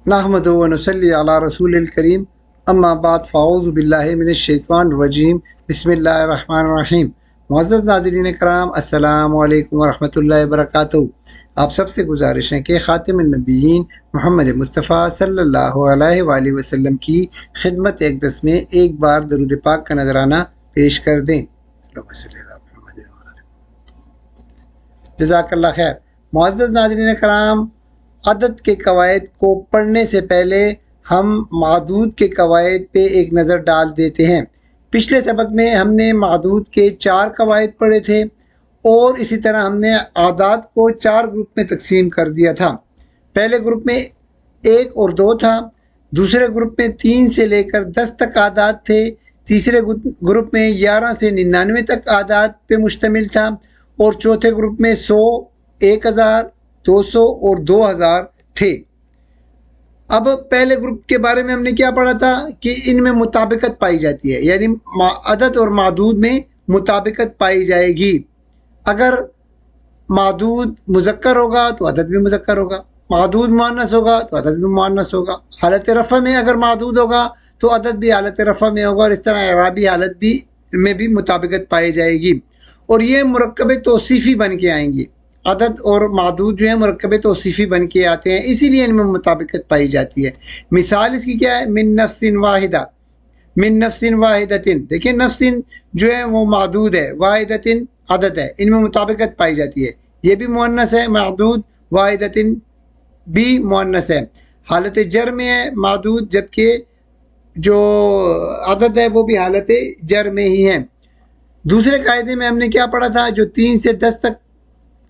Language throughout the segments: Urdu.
نحمدہ و نصلی علی رسول الکریم اما بعد فاعوذ باللہ من الشیطان الرجیم بسم اللہ الرحمن الرحیم۔ معزز ناظرین کرام، السلام علیکم ورحمۃ اللہ وبرکاتہ۔ آپ سب سے گزارش ہے کہ خاتم النبیین محمد مصطفیٰ صلی اللہ علیہ وآلہ وسلم کی خدمت اقدس میں ایک بار درود پاک کا نذرانہ پیش کر دیں۔ جزاک اللہ خیر۔ معزز ناظرین کرام، عدد کے قواعد کو پڑھنے سے پہلے ہم معدود کے قواعد پہ ایک نظر ڈال دیتے ہیں۔ پچھلے سبق میں ہم نے معدود کے 4 قواعد پڑھے تھے اور اسی طرح ہم نے اعداد کو 4 گروپ میں تقسیم کر دیا تھا۔ پہلے گروپ میں 1 اور 2 تھا، دوسرے گروپ میں 3 سے لے کر 10 تک اعداد تھے، تیسرے گروپ میں 11 سے 99 تک اعداد پہ مشتمل تھا، اور چوتھے گروپ میں 100، 1000، 200 اور 2000 تھے۔ اب پہلے گروپ کے بارے میں ہم نے کیا پڑھا تھا کہ ان میں مطابقت پائی جاتی ہے، یعنی عدد اور معدود میں مطابقت پائی جائے گی۔ اگر معدود مذکر ہوگا تو عدد بھی مذکر ہوگا، معدود مؤنث ہوگا تو عدد بھی مؤنث ہوگا، حالت رفع میں اگر معدود ہوگا تو عدد بھی حالت رفع میں ہوگا، اور اس طرح اعرابی حالت میں بھی مطابقت پائی جائے گی، اور یہ مرکب توصیفی بن کے آئیں گی۔ عدد اور معدود جو ہے مرکب توصیفی بن کے آتے ہیں، اسی لیے ان میں مطابقت پائی جاتی ہے۔ مثال اس کی کیا ہے؟ من نفس واحدہ، من نفس واحدۃ، دیکھیں نفس جو ہے وہ معدود ہے، واحدۃ عدد ہے، ان میں مطابقت پائی جاتی ہے۔ یہ بھی مؤنث ہے معدود، واحدۃ بھی مؤنث ہے، حالت جر میں ہے معدود، جبکہ جو عدد ہے وہ بھی حالت جر میں ہی ہے۔ دوسرے قاعدے میں ہم نے کیا پڑھا تھا جو 3 سے 10 تک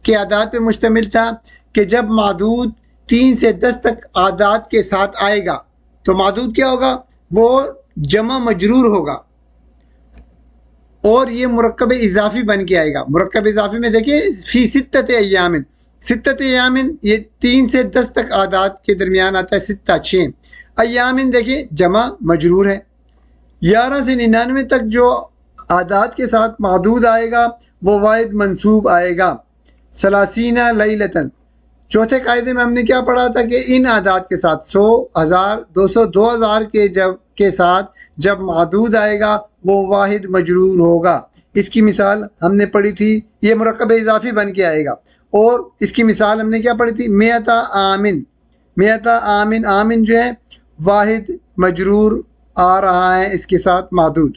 کے اعداد پہ مشتمل تھا، کہ جب معدود 3 سے 10 تک اعداد کے ساتھ آئے گا تو معدود کیا ہوگا؟ وہ جمع مجرور ہوگا، اور یہ مرکب اضافی بن کے آئے گا۔ مرکب اضافی میں دیکھیں فی ستۃ ایام، ستۃ ایام یہ 3 سے 10 تک اعداد کے درمیان آتا ہے، 6 ایام دیکھیں جمع مجرور ہے۔ 11 سے 99 تک جو اعداد کے ساتھ معدود آئے گا وہ واحد منصوب آئے گا، ثلاثین لیلۃ۔ چوتھے قاعدے میں ہم نے کیا پڑھا تھا کہ ان اعداد کے ساتھ 100، 1000، 200، 2000 کے ساتھ جب معدود آئے گا وہ واحد مجرور ہوگا۔ اس کی مثال ہم نے پڑھی تھی، یہ مرکب اضافی بن کے آئے گا، اور اس کی مثال ہم نے کیا پڑھی تھی؟ مئۃ آمن، مئۃ آمن، آمن جو ہے واحد مجرور آ رہا ہے اس کے ساتھ معدود۔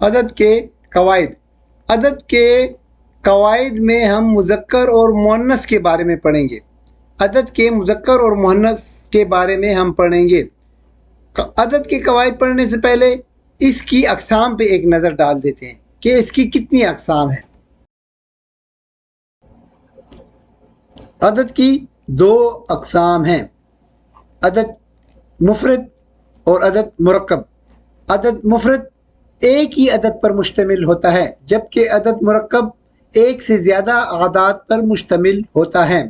عدد کے قواعد، عدد کے قواعد میں ہم مذکر اور مؤنث کے بارے میں پڑھیں گے۔ عدد کے مذکر اور مؤنث کے بارے میں ہم پڑھیں گے۔ عدد کے قواعد پڑھنے سے پہلے اس کی اقسام پہ ایک نظر ڈال دیتے ہیں کہ اس کی کتنی اقسام ہیں۔ عدد کی 2 اقسام ہیں، عدد مفرد اور عدد مرکب۔ عدد مفرد ایک ہی عدد پر مشتمل ہوتا ہے، جبکہ عدد مرکب ایک سے زیادہ اعداد پر مشتمل ہوتا ہے۔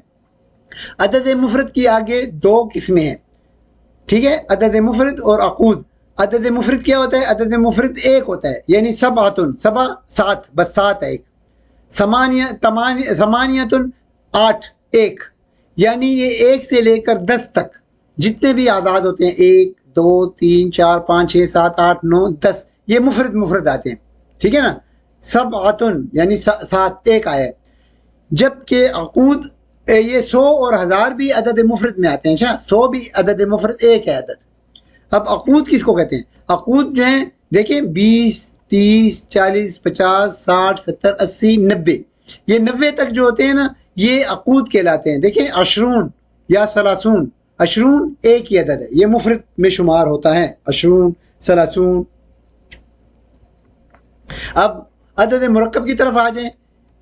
عدد مفرد کی آگے 2 قسمیں ہیں، ٹھیک ہے؟ عدد مفرد اور عقود۔ عدد مفرد کیا ہوتا ہے؟ عدد مفرد ایک ہوتا ہے، یعنی سبعۃ، سبع 7، بس 7 ہے ایک، ثمانیۃ 8، ایک، یعنی یہ 1 سے لے کر 10 تک جتنے بھی اعداد ہوتے ہیں، 1، 2، 3، 4، 5، 6، 7، 8، 9، 10، یہ مفرد آتے ہیں، ٹھیک ہے نا؟ سبعۃ یعنی 7، ایک آیا ہے۔ جبکہ عقود یہ 100 اور 1000 بھی عدد مفرد میں آتے ہیں، اچھا 100 بھی عدد مفرد ایک ہے عدد۔ اب عقود کس کو کہتے ہیں؟ عقود جو ہیں دیکھیں 20، 30، 40، 50، 60، 70، 80، 90، یہ 90 تک جو ہوتے ہیں نا یہ عقود کہلاتے ہیں۔ دیکھیں عشرون یا ثلاثون، عشرون ایک ہی عدد ہے، یہ مفرد میں شمار ہوتا ہے، عشرون، ثلاثون۔ اب عدد مرکب کی طرف آ جائیں،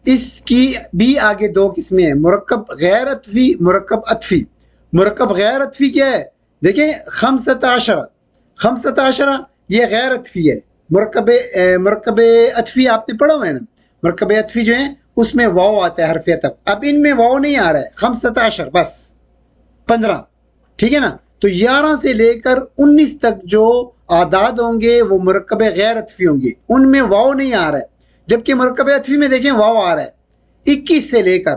اس کی بھی آگے 2 قسمیں ہیں، مرکب غیر عطفی، مرکب عطفی۔ مرکب غیر عطفی کیا ہے؟ دیکھیں 15 یہ غیر عطفی ہے۔ مرکب عطفی آپ نے پڑھا ہوا ہے نا، مرکب عطفی جو ہے اس میں واو آتا ہے، حرف عطف۔ اب ان میں واو نہیں آ رہا ہے، 15 بس 15، ٹھیک ہے نا؟ تو 11 سے لے کر 19 تک جو اعداد ہوں گے وہ مرکب غیر عطفی ہوں گے، ان میں واو نہیں آ رہا ہے، جبکہ مرکب عطفی میں دیکھیں واو آ رہا ہے۔ 21 سے لے کر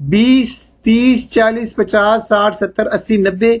20, 30, 40, 50, 60, 70, 80, 90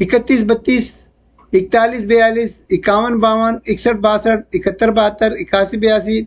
31, 32, 41, 42, 51, 52, 61, 62, 71, 72, 81, 82,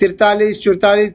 43, 44,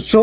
100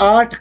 8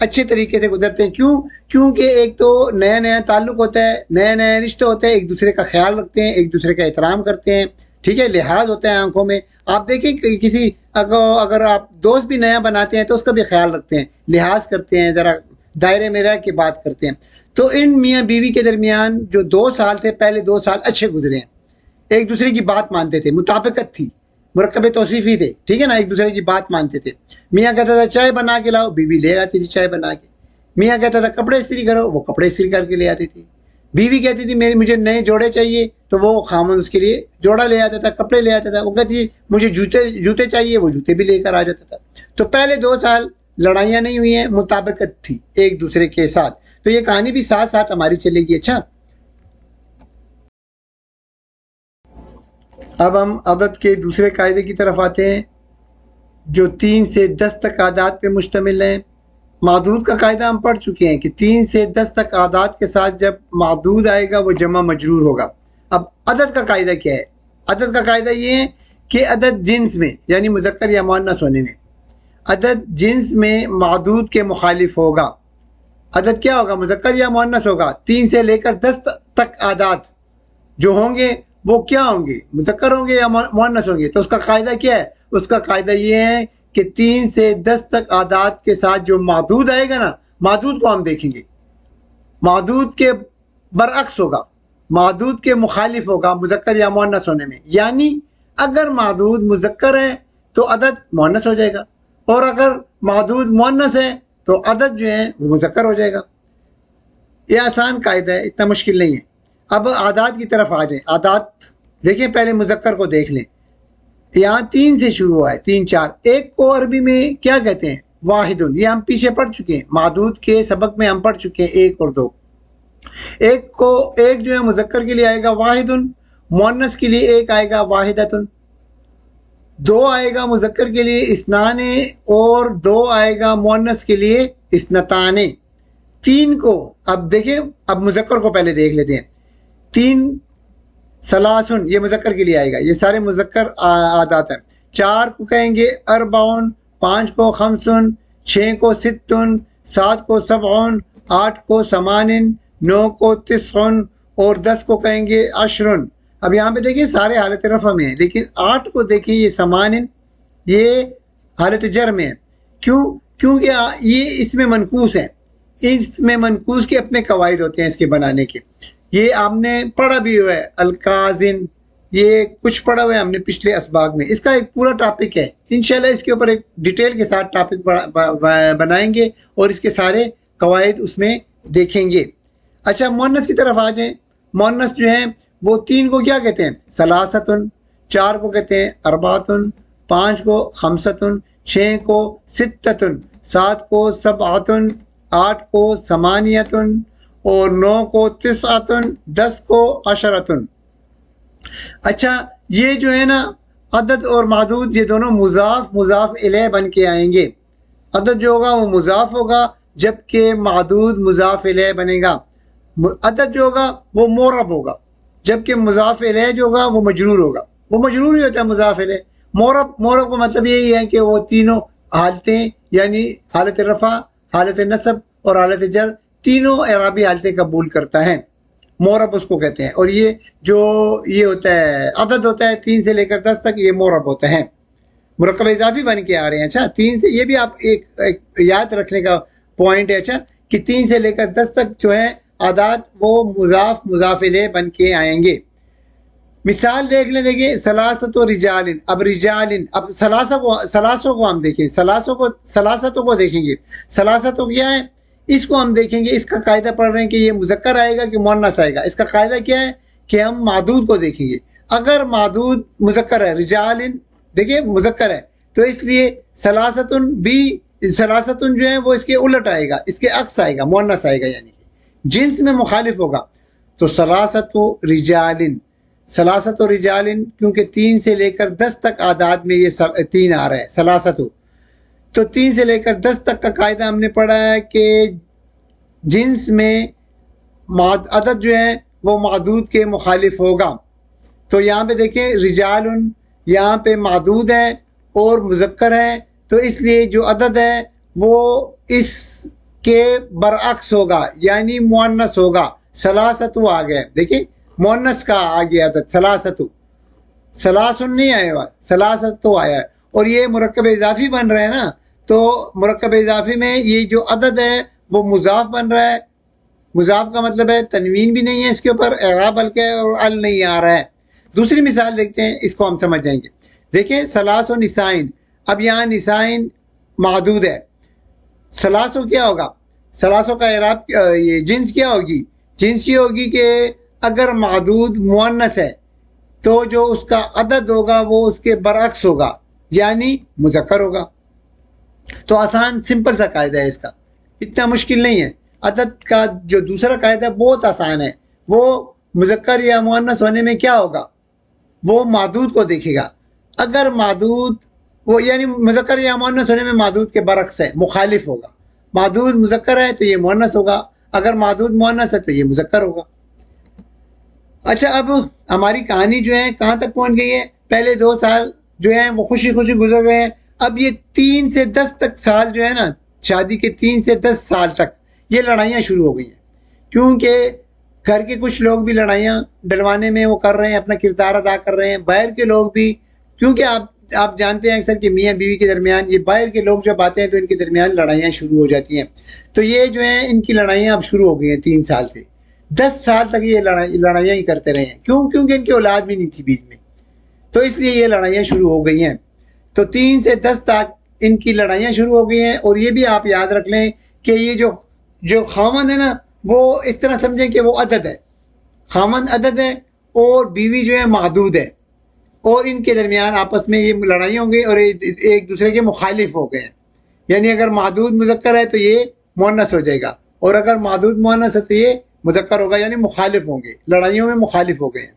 اچھے طریقے سے گزرتے ہیں. کیونکہ ایک تو نیا نیا تعلق ہوتا ہے, نئے نئے رشتے ہوتے ہیں, ایک دوسرے کا خیال رکھتے ہیں, ایک دوسرے کا احترام کرتے ہیں, ٹھیک ہے, لحاظ ہوتا ہے آنکھوں میں. آپ دیکھیں کسی اگر آپ دوست بھی نیا بناتے ہیں تو اس کا بھی خیال رکھتے ہیں, لحاظ کرتے ہیں, ذرا دائرے میں رہ کے بات کرتے ہیں. تو ان میاں بیوی کے درمیان جو 2 سال تھے, پہلے 2 سال اچھے گزرے ہیں, ایک دوسرے کی بات مانتے تھے, مطابقت تھی, مرکب توصیفی تھے, ٹھیک ہے نا, ایک دوسرے کی بات مانتے تھے. میاں کہتا تھا چائے بنا کے لاؤ, بیوی لے آتی تھی چائے بنا کے. میاں کہتا تھا کپڑے استری کرو, وہ کپڑے استری کر کے لے آتی تھی. بیوی کہتی تھی مجھے نئے جوڑے چاہیے, تو وہ خامن اس کے لیے جوڑا لے آتا تھا, کپڑے لے آتا تھا. وہ کہتی ہے مجھے جوتے چاہیے, وہ جوتے بھی لے کر آ جاتا تھا. تو پہلے 2 سال لڑائیاں نہیں ہوئی ہیں, مطابقت تھی ایک دوسرے کے ساتھ. تو یہ کہانی بھی ساتھ ساتھ ہماری چلے گی. اچھا, اب ہم عدد کے دوسرے قاعدے کی طرف آتے ہیں جو 3 سے 10 تک اعداد پہ مشتمل ہیں. معدود کا قاعدہ ہم پڑھ چکے ہیں کہ 3 سے 10 تک اعداد کے ساتھ جب معدود آئے گا وہ جمع مجرور ہوگا. اب عدد کا قاعدہ کیا ہے؟ عدد کا قاعدہ یہ ہے کہ عدد جنس میں یعنی مذکر یا مؤنث ہونے میں, عدد جنس میں معدود کے مخالف ہوگا. عدد کیا ہوگا؟ مذکر یا مؤنث ہوگا. 3 سے لے کر 10 تک اعداد جو ہوں گے وہ کیا ہوں گے؟ مذکر ہوں گے یا مؤنث ہوں گے؟ تو اس کا قاعدہ کیا ہے؟ اس کا قاعدہ یہ ہے کہ 3 سے 10 تک اعداد کے ساتھ جو معدود آئے گا نا, معدود کو ہم دیکھیں گے, معدود کے برعکس ہوگا, معدود کے مخالف ہوگا مذکر یا مؤنث ہونے میں. یعنی اگر معدود مذکر ہے تو عدد مؤنث ہو جائے گا, اور اگر معدود مؤنث ہے تو عدد جو ہے وہ مذکر ہو جائے گا. یہ آسان قاعدہ ہے, اتنا مشکل نہیں ہے. اب اعداد کی طرف آ جائیں. اعداد دیکھیں, پہلے مذکر کو دیکھ لیں. یہاں 3 سے شروع ہوا ہے, 3 4. ایک کو عربی میں کیا کہتے ہیں؟ واحدن. یہ ہم پیچھے پڑھ چکے ہیں, معدود کے سبق میں ہم پڑھ چکے ہیں 1 اور 2. ایک جو ہے مذکر کے لیے آئے گا واحدن, مؤنث کے لیے ایک آئے گا واحدتن. 2 آئے گا مذکر کے لیے اثنان, اور 2 آئے گا مؤنث کے لیے اثنتان. 3 کو اب دیکھیں, اب مذکر کو پہلے دیکھ لیتے ہیں. 3 ثلاثن, یہ مذکر کے لیے آئے گا, یہ سارے مذکر اعداد ہیں. 4 کو کہیں گے اربعن, 5 کو خمسن, 6 کو ستن, 7 کو سبعن, 8 کو ثمانن, 9 کو تسعن, اور 10 کو کہیں گے عشرن. اب یہاں پہ دیکھیں سارے حالت رفع میں ہیں, لیکن 8 کو دیکھیں یہ ثمانن, یہ حالت جر میں ہے. کیونکہ یہ اس میں منقوص ہے. اس میں منقوص کے اپنے قواعد ہوتے ہیں اس کے بنانے کے. یہ آپ نے پڑھا بھی ہوا ہے, القازن, یہ کچھ پڑھا ہوا ہے ہم نے پچھلے اسباق میں. اس کا ایک پورا ٹاپک ہے, انشاءاللہ اس کے اوپر ایک ڈیٹیل کے ساتھ ٹاپک بنائیں گے اور اس کے سارے قواعد اس میں دیکھیں گے. اچھا, مؤنث کی طرف آ جائیں. مؤنث جو ہیں وہ 3 کو کیا کہتے ہیں؟ ثلاثتن. 4 کو کہتے ہیں اربعتن, 5 کو خمستن, 6 کو ستتن, 7 کو سبعتن, 8 کو ثمانیتن, اور 9 کو تسعتن, 10 کو عشرتن. اچھا, یہ جو ہے نا عدد اور معدود یہ دونوں مضاف الیہ بن کے آئیں گے. عدد جو ہوگا وہ مضاف ہوگا, جبکہ معدود مضاف الیہ بنے گا. عدد جو ہوگا وہ معرب ہوگا, جبکہ مضاف الیہ جو ہوگا وہ مجرور ہوگا. وہ مجرور ہی ہوتا ہے مضاف الیہ. معرب کا مطلب یہی ہے کہ وہ تینوں حالتیں یعنی حالت رفع, حالت نصب اور حالت جر, تینوں اعرابی حالتیں قبول کرتا ہے. معرب اس کو کہتے ہیں. اور یہ ہوتا ہے عدد ہوتا ہے 3 سے لے کر 10 تک, یہ معرب ہوتا ہے. مرکب اضافی بن کے آ رہے ہیں. اچھا, 3 سے یہ بھی آپ ایک یاد رکھنے کا پوائنٹ ہے. اچھا, کہ 3 سے لے کر 10 تک جو ہے اعداد وہ مضاف الیہ بن کے آئیں گے. مثال دیکھ لیں. دیکھیں ثلاثت و رجالن. اب رجالن, اب ثلاثوں کو ہم دیکھیں, ثلاثتوں کو دیکھیں گے. ثلاثتوں کیا ہے اس کو ہم دیکھیں گے. اس کا قاعدہ پڑھ رہے ہیں کہ یہ مذکر آئے گا کہ مؤنث آئے گا. اس کا قاعدہ کیا ہے کہ ہم معدود کو دیکھیں گے. اگر معدود مذکر ہے, رجالن دیکھیں مذکر ہے, تو اس لیے ثلاثتن جو ہے وہ اس کے الٹ آئے گا, اس کے عکس آئے گا, مؤنث آئے گا, یعنی جنس میں مخالف ہوگا. تو ثلاثت و رجالن کیونکہ 3 سے لے کر 10 تک اعداد میں یہ 3 آ رہا ہے ثلاثت. تو 3 سے لے کر 10 تک کا قاعدہ ہم نے پڑھا ہے کہ جنس میں عدد جو ہے وہ معدود کے مخالف ہوگا. تو یہاں پہ دیکھیں رجالن یہاں پہ معدود ہے اور مذکر ہے, تو اس لیے جو عدد ہے وہ اس کے برعکس ہوگا یعنی مؤنث ہوگا. سلاستو آ گیا, دیکھیں مؤنث کا آ گیا تھا سلاستو, سلاسن نہیں آیا ہوا, سلاستو آیا ہے. اور یہ مرکب اضافی بن رہا ہے نا, تو مرکب اضافی میں یہ جو عدد ہے وہ مضاف بن رہا ہے. مضاف کا مطلب ہے تنوین بھی نہیں ہے اس کے اوپر, اعراب ہلکا ہے اور ال نہیں آ رہا ہے. دوسری مثال دیکھتے ہیں, اس کو ہم سمجھ جائیں گے. دیکھیں سلاس و نسائن, اب یہاں نسائن معدود ہے. سلاسو کیا ہوگا, سلاسو کا اعراب یہ جنس کیا ہوگی, جنس یہ ہوگی کہ اگر معدود مؤنث ہے تو جو اس کا عدد ہوگا وہ اس کے برعکس ہوگا یعنی مذکر ہوگا. تو آسان سمپل سا قاعدہ ہے اس کا, اتنا مشکل نہیں ہے. عدد کا جو دوسرا قاعدہ بہت آسان ہے, وہ مذکر یا مؤنث ہونے میں کیا ہوگا, وہ معدود کو دیکھے گا. اگر معدود وہ یعنی مذکر یا مؤنث ہونے میں معدود کے برعکس ہے, مخالف ہوگا. معدود مذکر ہے تو یہ مؤنث ہوگا, اگر معدود مؤنث ہے تو یہ مذکر ہوگا. اچھا, اب ہماری کہانی جو ہے کہاں تک پہنچ گئی ہے. پہلے 2 سال جو ہیں وہ خوشی خوشی گزر گئے ہیں. اب یہ 3 سے 10 تک سال جو ہے نا, شادی کے 3 سے 10 سال تک یہ لڑائیاں شروع ہو گئی ہیں, کیونکہ گھر کے کچھ لوگ بھی لڑائیاں ڈلوانے میں وہ کر رہے ہیں, اپنا کردار ادا کر رہے ہیں. باہر کے لوگ بھی, کیونکہ آپ جانتے ہیں اکثر کہ میاں بیوی کے درمیان یہ باہر کے لوگ جب آتے ہیں تو ان کے درمیان لڑائیاں شروع ہو جاتی ہیں. تو یہ جو ہیں ان کی لڑائیاں اب شروع ہو گئی ہیں 3 سال سے. 10 سال تک یہ لڑائیاں ہی کرتے رہے ہیں. کیوں؟ کیونکہ ان کی اولاد بھی نہیں تھی بیچ میں, تو اس لیے یہ لڑائیاں شروع ہو گئی ہیں. تو 3 سے 10 تک ان کی لڑائیاں شروع ہو گئی ہیں. اور یہ بھی آپ یاد رکھ لیں کہ یہ جو خاوند ہے نا, وہ اس طرح سمجھیں کہ وہ عدد ہے, خاوند عدد ہے اور بیوی جو ہے معدود ہے, اور ان کے درمیان آپس میں یہ لڑائی ہوں گی اور ایک دوسرے کے مخالف ہو گئے ہیں. یعنی اگر معدود مذکر ہے تو یہ مؤنث ہو جائے گا, اور اگر معدود مؤنث ہے تو یہ مذکر ہوگا, یعنی مخالف ہوں گے, لڑائیوں میں مخالف ہو گئے ہیں.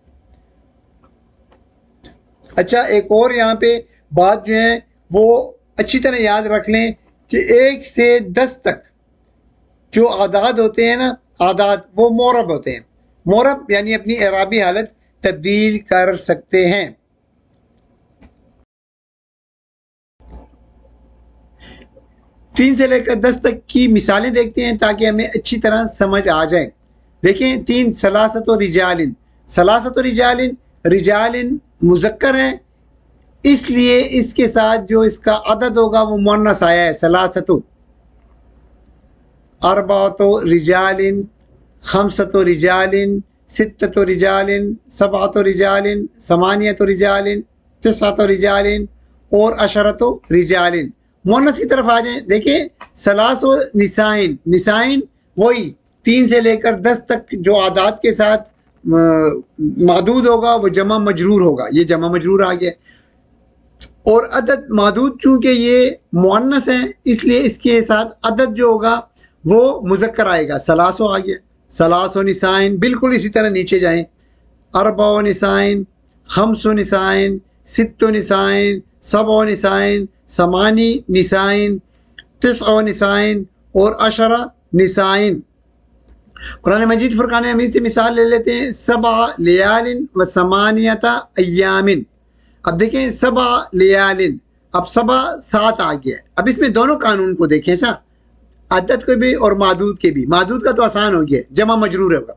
اچھا, ایک اور یہاں پہ بات جو ہے وہ اچھی طرح یاد رکھ لیں کہ 1 سے 10 تک جو اعداد ہوتے ہیں نا, اعداد وہ مورب ہوتے ہیں. مورب یعنی اپنی اعرابی حالت تبدیل کر سکتے ہیں. تین سے لے کر 10 تک کی مثالیں دیکھتے ہیں تاکہ ہمیں اچھی طرح سمجھ آ جائے. دیکھیں 3 سلاست و رجالن, سلاست و رجالن, رجالن مذکر ہے اس لیے اس کے ساتھ جو اس کا عدد ہوگا وہ مؤنث آیا ہے سلاست. اربعۃ رجالن, خمسۃ رجالن, ستۃ رجالن, سبعۃ رجالن, ثمانیۃ رجالن, تسعۃ رجالن اور عشرۃ رجالن. مؤنث کی طرف آ جائیں. دیکھیں سلاس و نسائن, نسائن وہی 3 سے لے کر 10 تک جو اعداد کے ساتھ معدود ہوگا وہ جمع مجرور ہوگا. یہ جمع مجرور آ گیا. اور عدد معدود چونکہ یہ مؤنث ہے اس لیے اس کے ساتھ عدد جو ہوگا وہ مذکر آئے گا. سلاسو آ گیا, سلاس و نسائن. بالکل اسی طرح نیچے جائیں. اربع و نسائن, خمس و نسائن, ست و نسائن, سبع و نسائن, ثمانی نسائن, تسع و نسائن اور عشرہ نسائن. قرآن مجید فرقان حمید سے مثال لے لیتے ہیں. 7 لیال و 8 ایام. اب دیکھیں 7 لیال, اب 7 آ گیا. اب اس میں دونوں قانون کو دیکھیں, اچھا عدد کو بھی اور معدود کے بھی. معدود کا تو آسان ہو گیا, جمع مجرور ہوگا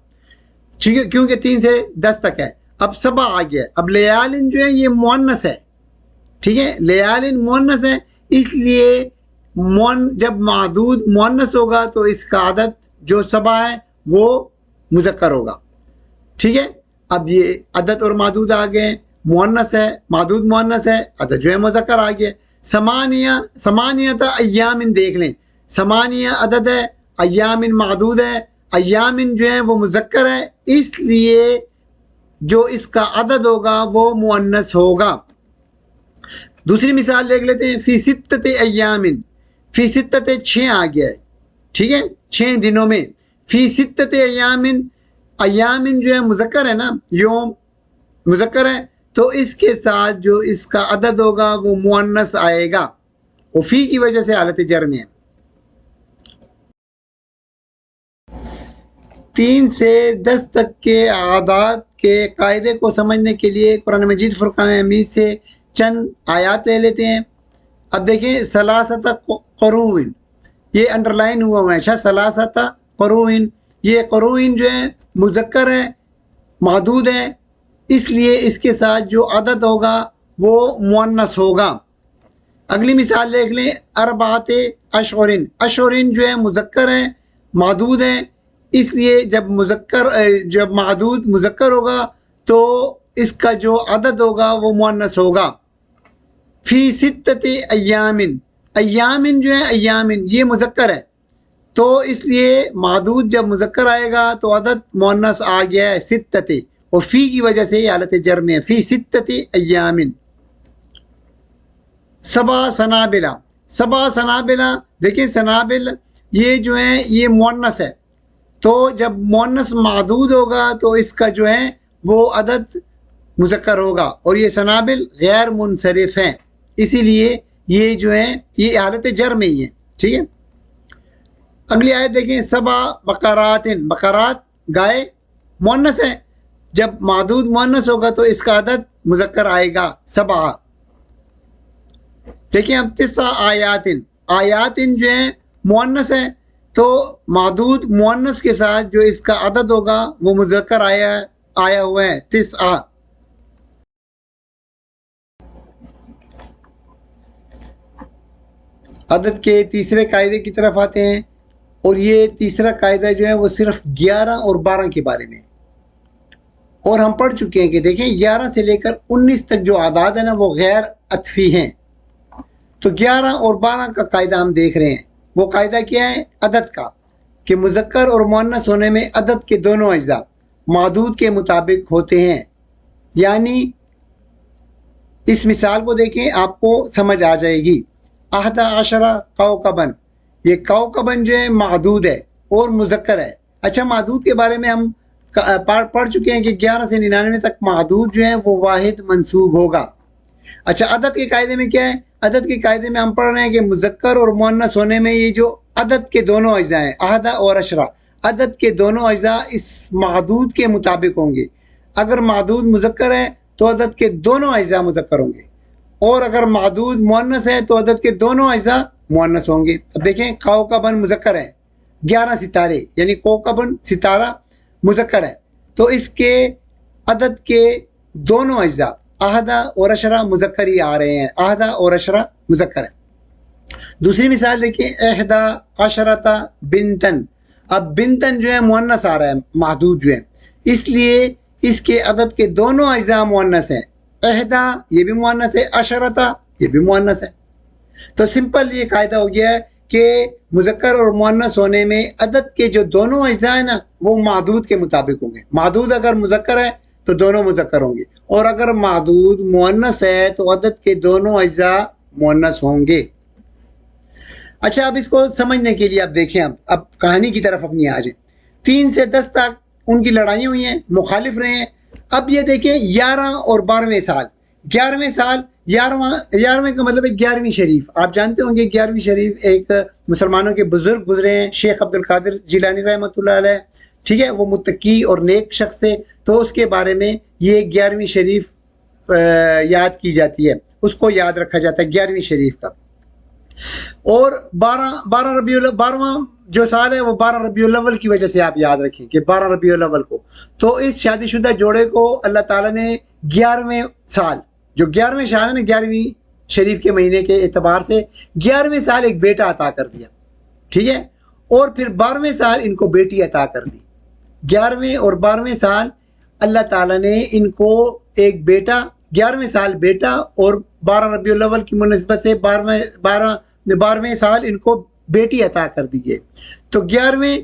کیونکہ 3 سے 10 تک ہے. اب 7 آ گیا. اب لیال جو ہے یہ مؤنث ہے, ٹھیک ہے, لیال مؤنث ہے اس لیے جب معدود مؤنث ہوگا تو اس کا عدد جو 7 ہے وہ مذکر ہوگا. ٹھیک ہے, اب یہ عدد اور معدود آ گئے. مؤنث ہے, معدود مؤنث ہے, عدد جو ہے مذکر آ گیا. ثمانیہ ایام دیکھ لیں. ثمانیہ عدد ہے, ایام معدود ہے. ایام جو ہے وہ مذکر ہے اس لیے جو اس کا عدد ہوگا وہ مؤنث ہوگا. دوسری مثال دیکھ لیتے ہیں. فی ستۃ ایام, فی ستۃ 6 آ گیا ہے, ٹھیک ہے, 6 دنوں میں. فی ستۃ ایام, ایام جو ہے مذکر ہے نا, یوم مذکر ہے تو اس کے ساتھ جو اس کا عدد ہوگا وہ مؤنث آئے گا. وہ فی کی وجہ سے حالت جر میں ہے. 3 سے 10 تک کے اعداد کے قاعدے کو سمجھنے کے لیے قرآن مجید فرقان حمید سے چند آیات لے لیتے ہیں. اب دیکھیں سلاست قرون, یہ انڈر لائن ہوا ہوا ہے، اچھا ثلاثہ قروئن، یہ قروئن جو ہے مذکر ہے، محدود ہے، اس لیے اس کے ساتھ جو عدد ہوگا وہ مؤنث ہوگا۔ اگلی مثال دیکھ لیں، اربعۃ اشہرن، اشہرن جو ہے مذکر ہے، محدود ہے، اس لیے جب محدود مذکر ہوگا تو اس کا جو عدد ہوگا وہ مؤنث ہوگا۔ فی ستۃ ایام، ایام جو ہے ایامن یہ مذکر ہے، تو اس لیے محدود جب مذکر آئے گا تو عدد مؤنث آ گیا ہے ستۃ، اور فی کی وجہ سے یہ حالت جر میں ہے، فی ستۃ ایامن۔ سبع سنابلہ، سبع سنابلہ، دیکھیں سنابل یہ جو ہے یہ مؤنث ہے، تو جب مؤنث محدود ہوگا تو اس کا جو ہے وہ عدد مذکر ہوگا، اور یہ سنابل غیر منصرف ہیں، اسی لیے یہ جو ہے یہ حالت جر میں ہی ہے، ٹھیک ہے۔ اگلی آیت دیکھیں، سبع بقرات، بقرات گائے مؤنث ہے، جب محدود مؤنث ہوگا تو اس کا عدد مذکر آئے گا سبع۔ دیکھیں اب تسع آیات، آیات جو ہے مؤنث ہے، تو محدود مؤنث کے ساتھ جو اس کا عدد ہوگا وہ مذکر آیا ہوا ہے تسع۔ عدد کے تیسرے قاعدے کی طرف آتے ہیں، اور یہ تیسرا قاعدہ جو ہے وہ صرف 11 اور 12 کے بارے میں، اور ہم پڑھ چکے ہیں کہ دیکھیں 11 سے لے کر 19 تک جو اعداد ہیں نا وہ غیر عطفی ہیں، تو 11 اور 12 کا قاعدہ ہم دیکھ رہے ہیں۔ وہ قاعدہ کیا ہے؟ عدد کا، کہ مذکر اور مؤنث ہونے میں عدد کے دونوں اجزاء محدود کے مطابق ہوتے ہیں، یعنی اس مثال کو دیکھیں آپ کو سمجھ آ جائے گی۔ 11 کوكباً، یہ کوكباً جو ہے محدود ہے اور مذکر ہے۔ اچھا محدود کے بارے میں ہم پڑھ چکے ہیں کہ 11 سے 99 تک محدود جو ہے وہ واحد منصوب ہوگا۔ اچھا عدد کے قاعدے میں کیا ہے؟ عدد کے قاعدے میں ہم پڑھ رہے ہیں کہ مذکر اور مؤنث ہونے میں یہ جو عدد کے دونوں اجزاء ہیں، 11 اور 10، عدد کے دونوں اجزاء اس محدود کے مطابق ہوں گے۔ اگر محدود مذکر ہے تو عدد کے دونوں اجزاء مذکر ہوں گے، اور اگر محدود مؤنث ہے تو عدد کے دونوں اجزاء مؤنث ہوں گے۔ اب دیکھیں کوكباً مذکر ہے، 11 ستارے یعنی کوكباً ستارہ مذکر ہے، تو اس کے عدد کے دونوں اجزاء 11 اور 10 مذکر ہی آ رہے ہیں، 11 اور 10 مذکر ہے۔ دوسری مثال دیکھیں، 11 بنتن، اب بنتن جو ہے مؤنث آ رہا ہے، محدود جو ہے، اس لیے اس کے عدد کے دونوں اجزاء مؤنث ہیں، 11 یہ بھی مؤنث ہے، 10 یہ بھی مؤنث ہے۔ تو سمپل یہ قاعدہ ہو گیا ہے کہ مذکر اور مؤنث ہونے میں عدد کے جو دونوں اجزاء ہیں نا وہ محدود کے مطابق ہوں گے۔ محدود اگر مذکر ہے تو دونوں مذکر ہوں گے، اور اگر محدود مؤنث ہے تو عدد کے دونوں اجزاء مؤنث ہوں گے۔ اچھا اب اس کو سمجھنے کے لیے اب دیکھیں، اب کہانی کی طرف اپنی آ جائیں۔ 3 سے 10 تک ان کی لڑائیاں ہوئی ہیں، مخالف رہے ہیں۔ اب یہ دیکھیں 11 اور 12ویں سال، 11ویں سال، 11ویں کا مطلب ہے 11ویں شریف۔ آپ جانتے ہوں گے 11ویں شریف ایک مسلمانوں کے بزرگ گزرے ہیں، شیخ عبد القادر جیلانی رحمۃ اللہ علیہ، ٹھیک ہے، وہ متقی اور نیک شخص تھے، تو اس کے بارے میں یہ 11ویں شریف یاد کی جاتی ہے، اس کو یاد رکھا جاتا ہے 11ویں شریف کا۔ اور 12واں جو سال ہے وہ 12 ربیع الاول کی وجہ سے آپ یاد رکھیں کہ 12 ربیع الاول کو، تو اس شادی شدہ جوڑے کو اللہ تعالیٰ نے 11ویں سال، جو 11ویں سال ہے نا 11ویں شریف کے مہینے کے اعتبار سے 11ویں سال ایک بیٹا عطا کر دیا، ٹھیک ہے، اور پھر 12ویں سال ان کو بیٹی عطا کر دی۔ 11ویں اور 12ویں سال اللہ تعالیٰ نے ان کو ایک بیٹا، 11ویں سال بیٹا، اور 12 ربیع الاول کی مناسبت سے 12ویں سال ان کو بیٹی عطا کر دی گئی۔ تو 11ویں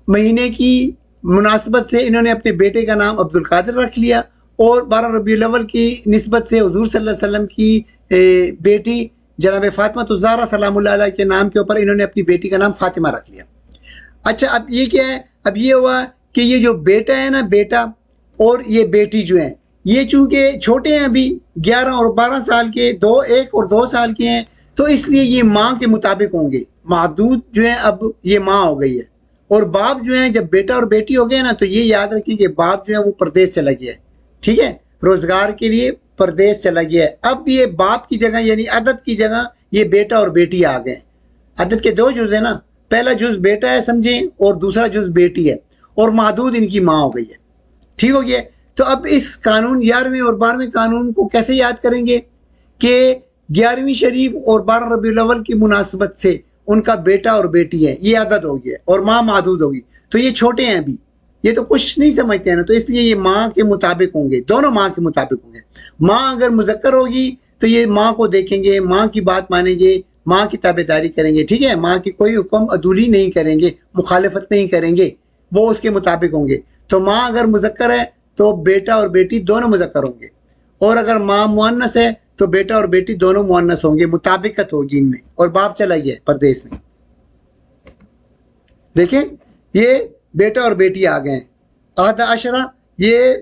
مہینے کی مناسبت سے انہوں نے اپنے بیٹے کا نام عبد القادر رکھ لیا، اور 12 ربیع الاول کی نسبت سے حضور صلی اللہ علیہ وسلم کی بیٹی جناب فاطمہ الزہرا سلام اللہ علیہ کے نام کے اوپر انہوں نے اپنی بیٹی کا نام فاطمہ رکھ لیا۔ اچھا اب یہ کیا ہے؟ اب یہ ہوا کہ یہ جو بیٹا ہے نا، بیٹا اور یہ بیٹی جو ہیں، یہ چونکہ چھوٹے ہیں، ابھی 11 اور 12 سال کے، 1 اور 2 سال کے ہیں، تو اس لیے یہ ماں کے مطابق ہوں گے، محدود جو ہے اب یہ ماں ہو گئی ہے، اور باپ جو ہے جب بیٹا اور بیٹی ہو گئے نا تو یہ یاد رکھیں کہ باپ جو ہے وہ پردیس چلا گیا ہے، ٹھیک ہے، روزگار کے لیے پردیس چلا گیا ہے۔ اب یہ باپ کی جگہ یعنی عدد کی جگہ یہ بیٹا اور بیٹی آ گئے۔ عدد کے دو جز ہیں نا، پہلا جز بیٹا ہے سمجھیں اور دوسرا جز بیٹی ہے، اور محدود ان کی ماں ہو گئی ہے. ٹھیک ہو گیا؟ تو اب اس قانون 11ویں اور 12ویں قانون کو کیسے یاد کریں گے کہ 11ویں شریف اور 12 ربیع الاول کی مناسبت سے ان کا بیٹا اور بیٹی ہے، یہ عدد ہو گیا اور ماں محدود ہوگی. تو یہ چھوٹے ہیں ابھی، یہ تو کچھ نہیں سمجھتے ہیں نا، تو اس لیے یہ ماں کے مطابق ہوں گے، دونوں ماں کے مطابق ہوں گے. ماں اگر مذکر ہوگی تو یہ ماں کو دیکھیں گے، ماں کی بات مانیں گے، ماں کی تابعداری کریں گے. ٹھیک ہے، ماں کی کوئی حکم عدولی نہیں کریں گے، مخالفت نہیں کریں گے، وہ اس کے مطابق ہوں گے. تو ماں اگر مذکر ہے تو بیٹا اور بیٹی دونوں مذکر ہوں گے، اور اگر ماں مؤنث ہے تو بیٹا اور بیٹی دونوں مؤنث ہوں گے، مطابقت ہوگی ان میں. اور باپ چلا گیا پردیس میں. دیکھیں یہ بیٹا اور بیٹی آ گئے ہیں. احد عشرہ، یہ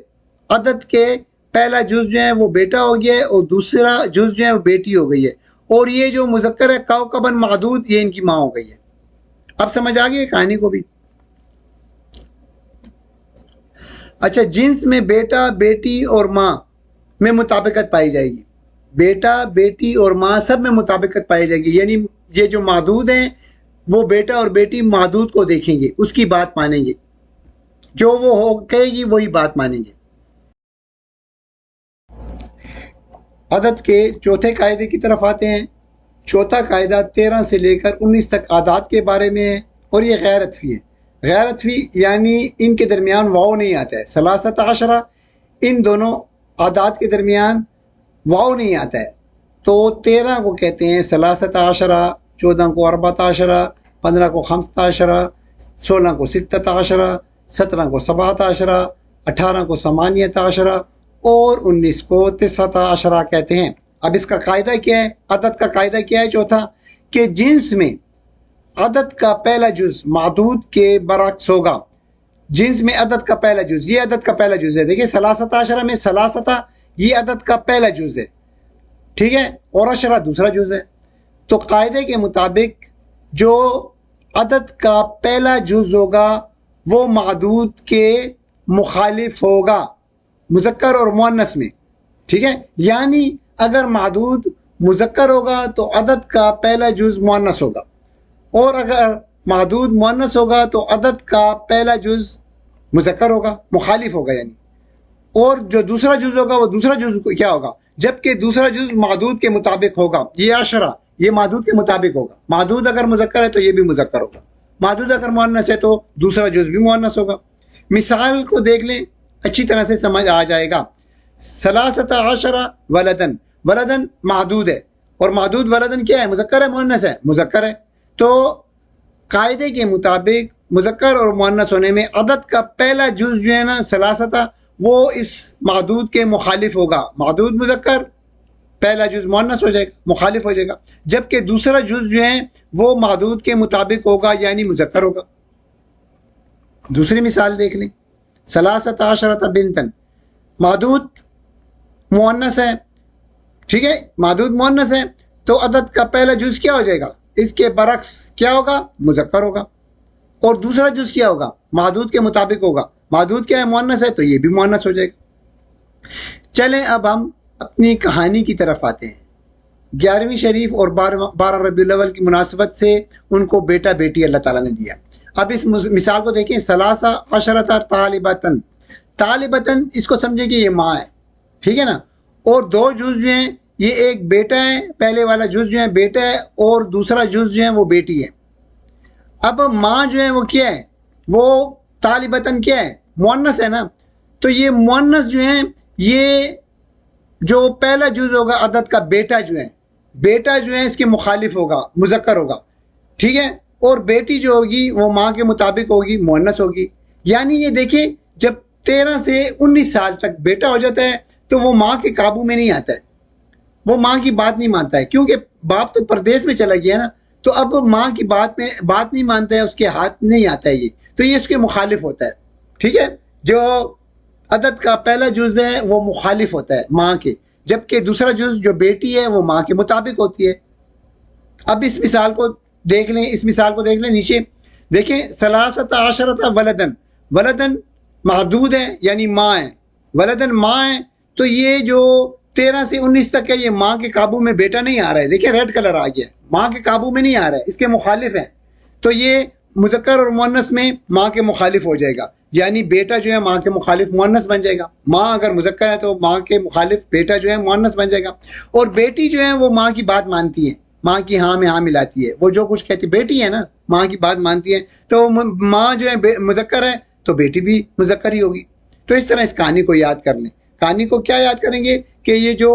عدد کے پہلا جز جو ہے وہ بیٹا ہو گیا ہے اور دوسرا جز جو ہے وہ بیٹی ہو گئی ہے. اور یہ جو مذکر ہے کوکبن معدود، یہ ان کی ماں ہو گئی ہے. اب سمجھ آ گئی کہانی کو بھی. اچھا، جنس میں بیٹا بیٹی اور ماں میں مطابقت پائی جائے گی. بیٹا بیٹی اور ماں سب میں مطابقت پائی جائے گی، یعنی یہ جو معدود ہیں وہ بیٹا اور بیٹی معدود کو دیکھیں گے، اس کی بات مانیں گے، جو وہ کہے گی وہی بات مانیں گے. عدد کے چوتھے قاعدے کی طرف آتے ہیں. چوتھا قاعدہ 13 سے لے کر 19 تک اعداد کے بارے میں ہے، اور یہ غیر عطفی ہے. غیر عطفی یعنی ان کے درمیان واو نہیں آتا ہے. ثلاثۃ عشرہ، ان دونوں اعداد کے درمیان واو نہیں آتا ہے. تو 13 کو کہتے ہیں ثلاثۃ عشرہ، 14 کو اربعۃ عشرہ، 15 کو خمسۃ عشرہ، 16 کو ستۃ عشرہ، 17 کو سبعۃ عشرہ، 18 کو ثمانیۃ عشرہ، اور 19 کو تسعۃ عشرہ کہتے ہیں. اب اس کا قاعدہ کیا ہے؟ عدد کا قاعدہ کیا ہے چوتھا؟ کہ جنس میں عدد کا پہلا جز معدود کے برعکس ہوگا. جنس میں عدد کا پہلا جز، یہ عدد کا پہلا جز ہے. دیکھیں ثلاثۃ عشرہ میں ثلاثۃ یہ عدد کا پہلا جز ہے، ٹھیک ہے، اور عشرہ دوسرا جز ہے. تو قاعدے کے مطابق جو عدد کا پہلا جز ہوگا وہ معدود کے مخالف ہوگا، مذکر اور مؤنث میں. ٹھیک ہے، یعنی اگر معدود مذکر ہوگا تو عدد کا پہلا جز مؤنث ہوگا، اور اگر معدود مؤنث ہوگا تو عدد کا پہلا جز مذکر ہوگا، مخالف ہوگا یعنی. اور جو دوسرا جز ہوگا وہ دوسرا جز کیا ہوگا؟ جبکہ دوسرا جز معدود کے مطابق ہوگا. یہ عشرہ یہ معدود کے مطابق ہوگا. معدود اگر مذکر ہے تو یہ بھی مذکر ہوگا، معدود اگر مؤنث ہے تو دوسرا جز بھی مؤنث ہوگا. مثال کو دیکھ لیں، اچھی طرح سے سمجھ آ جائے گا. ثلاثۃ عشرہ ولدن، ولدن معدود ہے، اور معدود ولدن کیا ہے؟ مذکر ہے مؤنث ہے؟ مذکر ہے. تو قاعدے کے مطابق مذکر اور مؤنث ہونے میں عدد کا پہلا جز جو ہے نا ثلاثۃ، وہ اس معدود کے مخالف ہوگا. معدود مذکر، پہلا جز مؤنث ہو جائے گا، مخالف ہو جائے گا. جبکہ دوسرا جز جو ہے وہ معدود کے مطابق ہوگا، یعنی مذکر ہوگا. دوسری مثال دیکھ لیں. ثلاثۃ عشرۃ بنتن، معدود مؤنث ہے، ٹھیک ہے، معدود مؤنث ہے، تو عدد کا پہلا جز کیا ہو جائے گا؟ اس کے برعکس کیا ہوگا؟ مذکر ہوگا. اور دوسرا جز کیا ہوگا؟ معدود کے مطابق ہوگا. معدود کیا ہے؟ مؤنث ہے، تو یہ بھی مؤنث ہو جائے گا. چلیں اب ہم اپنی کہانی کی طرف آتے ہیں. 11ویں شریف اور 12 ربیع الاول کی مناسبت سے ان کو بیٹا بیٹی اللہ تعالیٰ نے دیا. اب اس مثال کو دیکھیں. ثلاثہ عشرۃ طالبۃن، طالبۃن اس کو سمجھے کہ یہ ماں ہے، ٹھیک ہے نا. اور دو جز جو ہیں، یہ ایک بیٹا ہے، پہلے والا جز جو ہے بیٹا ہے، اور دوسرا جز جو ہے وہ بیٹی ہے. اب ماں جو ہے وہ کیا ہے؟ وہ طالبۃن کیا ہے؟ مؤنث ہے نا. تو یہ مؤنث جو ہے، یہ جو پہلا جز ہوگا عدد کا بیٹا جو ہے، بیٹا جو ہے اس کے مخالف ہوگا، مذکر ہوگا، ٹھیک ہے. اور بیٹی جو ہوگی وہ ماں کے مطابق ہوگی، مؤنث ہوگی. یعنی یہ دیکھیں جب 13 سے 19 سال تک بیٹا ہو جاتا ہے تو وہ ماں کے قابو میں نہیں آتا ہے، وہ ماں کی بات نہیں مانتا ہے، کیونکہ باپ تو پردیس میں چلا گیا نا. تو اب ماں کی بات نہیں مانتا ہے، اس کے ہاتھ نہیں آتا ہے یہ، تو یہ اس کے مخالف ہوتا ہے. ٹھیک ہے، جو عدد کا پہلا جز ہے وہ مخالف ہوتا ہے ماں کے، جبکہ دوسرا جز جو بیٹی ہے وہ ماں کے مطابق ہوتی ہے. اب اس مثال کو دیکھ لیں، نیچے دیکھیں. ثلاثۃ عشرۃ ولدن، ولدن محدود ہے یعنی ماں ہے، ولدن ماں ہے. تو یہ جو 13 سے 19 تک ہے، یہ ماں کے قابو میں بیٹا نہیں آ رہا ہے، دیکھیں ریڈ کلر آ گیا، ماں کے قابو میں نہیں آ رہا ہے، اس کے مخالف ہیں، تو یہ مذکر اور مؤنث میں ماں کے مخالف ہو جائے گا، یعنی بیٹا جو ہے ماں کے مخالف مؤنث بن جائے گا، ماں اگر مذکر ہے تو ماں کے مخالف بیٹا جو ہے مؤنث بن جائے گا، اور بیٹی جو ہے وہ ماں کی بات مانتی ہے، ماں کی ہاں میں ہاں ملاتی ہے، وہ جو کچھ کہتی بیٹی ہے نا، ماں کی بات مانتی ہے، تو ماں جو ہے مذکر ہے تو بیٹی بھی مذکر ہی ہوگی۔ تو اس طرح اس کہانی کو یاد کر لیں۔ کہانی کو کیا یاد کریں گے کہ یہ جو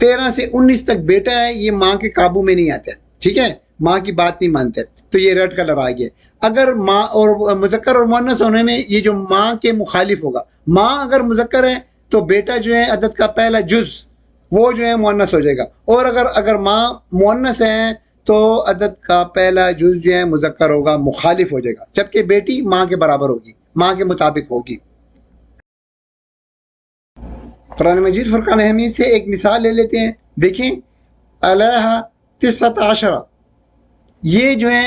13 سے 19 تک بیٹا ہے یہ ماں کے قابو میں نہیں آتا ہے، ٹھیک ہے، ماں کی بات نہیں مانتے، تو یہ ریڈ کلر آ گیا۔ اگر ماں اور مذکر اور مؤنث ہونے میں یہ جو ماں کے مخالف ہوگا، ماں اگر مذکر ہے تو بیٹا جو ہے عدد کا پہلا جز وہ جو ہے مؤنث ہو جائے گا، اور اگر ماں مؤنث ہے تو عدد کا پہلا جز جو ہے مذکر ہوگا، مخالف ہو جائے گا، جبکہ بیٹی ماں کے برابر ہوگی، ماں کے مطابق ہوگی۔ قرآن مجید فرقان حمید سے ایک مثال لے لیتے ہیں، دیکھیں علیہ 19، یہ جو ہے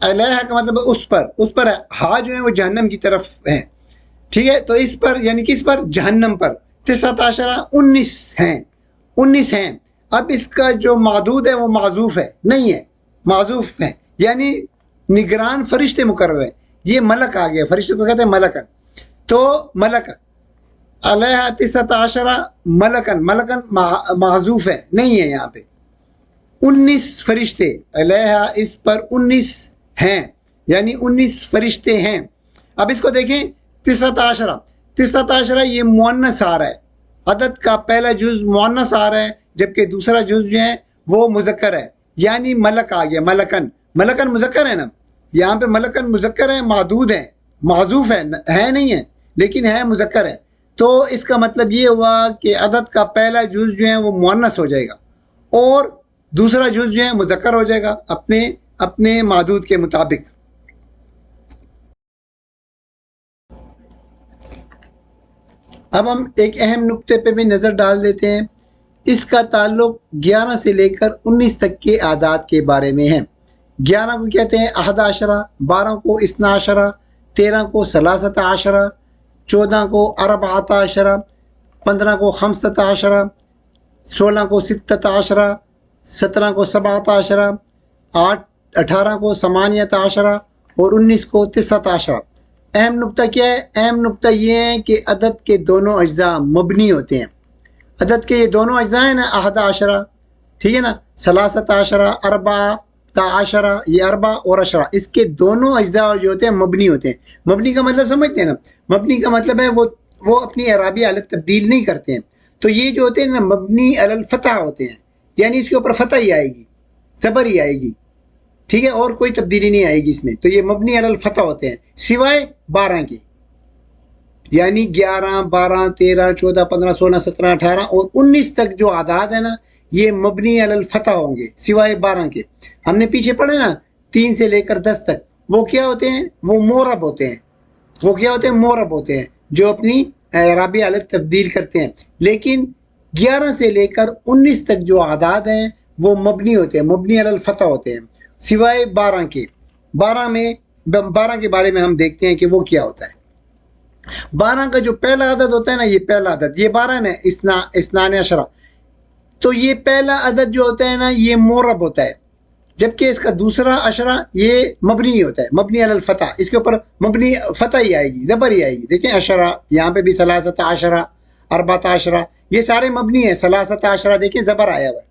علیہ کا مطلب اس پر ہے، ہا جو ہے وہ جہنم کی طرف ہے، ٹھیک ہے، تو اس پر یعنی کس پر؟ جہنم پر، 19 19 ہیں۔ اب اس کا جو معدود ہے وہ معذوف ہے، نہیں ہے، معذوف ہے، یعنی نگران فرشتے مقرر ہے، یہ ملک آ گیا، فرشتے کو کہتے ہیں ملکن، تو ملک علیہ 19 ملکن معذوف ہے، نہیں ہے یہاں پہ، 19 فرشتے علیہ اس پر 19 ہیں، یعنی 19 فرشتے ہیں۔ اب اس کو دیکھیں 19 یہ مؤنث آ رہا ہے، عدد کا پہلا جز مؤنث آ رہا ہے، جبکہ دوسرا جز جو ہے وہ مذکر ہے، یعنی ملک آ گیا، ملکن مذکر ہے نا، یہاں پہ ملکن مذکر ہے، معدود ہے، معذوف ہے نہیں ہے، لیکن ہے مذکر ہے، تو اس کا مطلب یہ ہوا کہ عدد کا پہلا جز جو ہے وہ مؤنث ہو جائے گا، اور دوسرا جز جو ہے مذکر ہو جائے گا اپنے معدود کے مطابق۔ اب ہم ایک اہم نقطے پہ بھی نظر ڈال دیتے ہیں، اس کا تعلق 11 سے لے کر 19 تک کے اعداد کے بارے میں ہے۔ 11 کو کہتے ہیں 11، 12 کو 12، 13 کو 13، 14 کو 14، 15 کو 15، 16 کو 17، 17 کو 17، 18 کو 18 اور 19 کو 19۔ اہم نقطہ کیا ہے؟ اہم نقطہ یہ ہے کہ عدد کے دونوں اجزاء مبنی ہوتے ہیں، عدد کے یہ دونوں اجزاء ہیں نا، 11، ٹھیک ہے نا، 13، 14، یہ 4 اور 10، اس کے دونوں اجزاء جو ہوتے ہیں مبنی ہوتے ہیں۔ مبنی کا مطلب سمجھتے ہیں نا؟ مبنی کا مطلب ہے وہ اپنی اعرابی حالت تبدیل نہیں کرتے ہیں، تو یہ جو ہوتے ہیں نا مبنی علی الفتح ہوتے ہیں، یعنی اس کے اوپر فتح ہی آئے گی، زبر ہی آئے گی، ٹھیک ہے، اور کوئی تبدیلی نہیں آئے گی اس میں، تو یہ مبنی علی الفتح ہوتے ہیں، سوائے 12 کی، یعنی 11، 12، 13، 14، 15، 16، 17، 18 اور 19 تک جو اعداد ہیں نا یہ مبنی علی الفتح ہوں گے، سوائے 12 کے۔ ہم نے پیچھے پڑھے نا 3 سے لے کر 10 تک، وہ کیا ہوتے ہیں؟ وہ مورب ہوتے ہیں، وہ کیا ہوتے ہیں؟ مورب ہوتے ہیں، جو اپنی اعرابی حالت تبدیل کرتے ہیں، لیکن 11 سے لے کر 19 تک جو اعداد ہیں وہ مبنی ہوتے ہیں، مبنی علی الفتح ہوتے ہیں، سوائے 12 کے۔ 12 کے بارے میں ہم دیکھتے ہیں کہ وہ کیا ہوتا ہے۔ 12 کا جو پہلا عدد ہوتا ہے نا، یہ پہلا عدد، یہ 12 ہے نا، 12، تو یہ پہلا عدد جو ہوتا ہے نا یہ مورب ہوتا ہے، جبکہ اس کا دوسرا عشرہ یہ مبنی ہوتا ہے، مبنی علی الفتح، اس کے اوپر مبنی فتح ہی آئے گی، زبر ہی آئے گی۔ دیکھیں عشرہ یہاں پہ بھی 13، 14، یہ سارے مبنی ہیں۔ 13 دیکھیں زبر آیا ہوا ہے،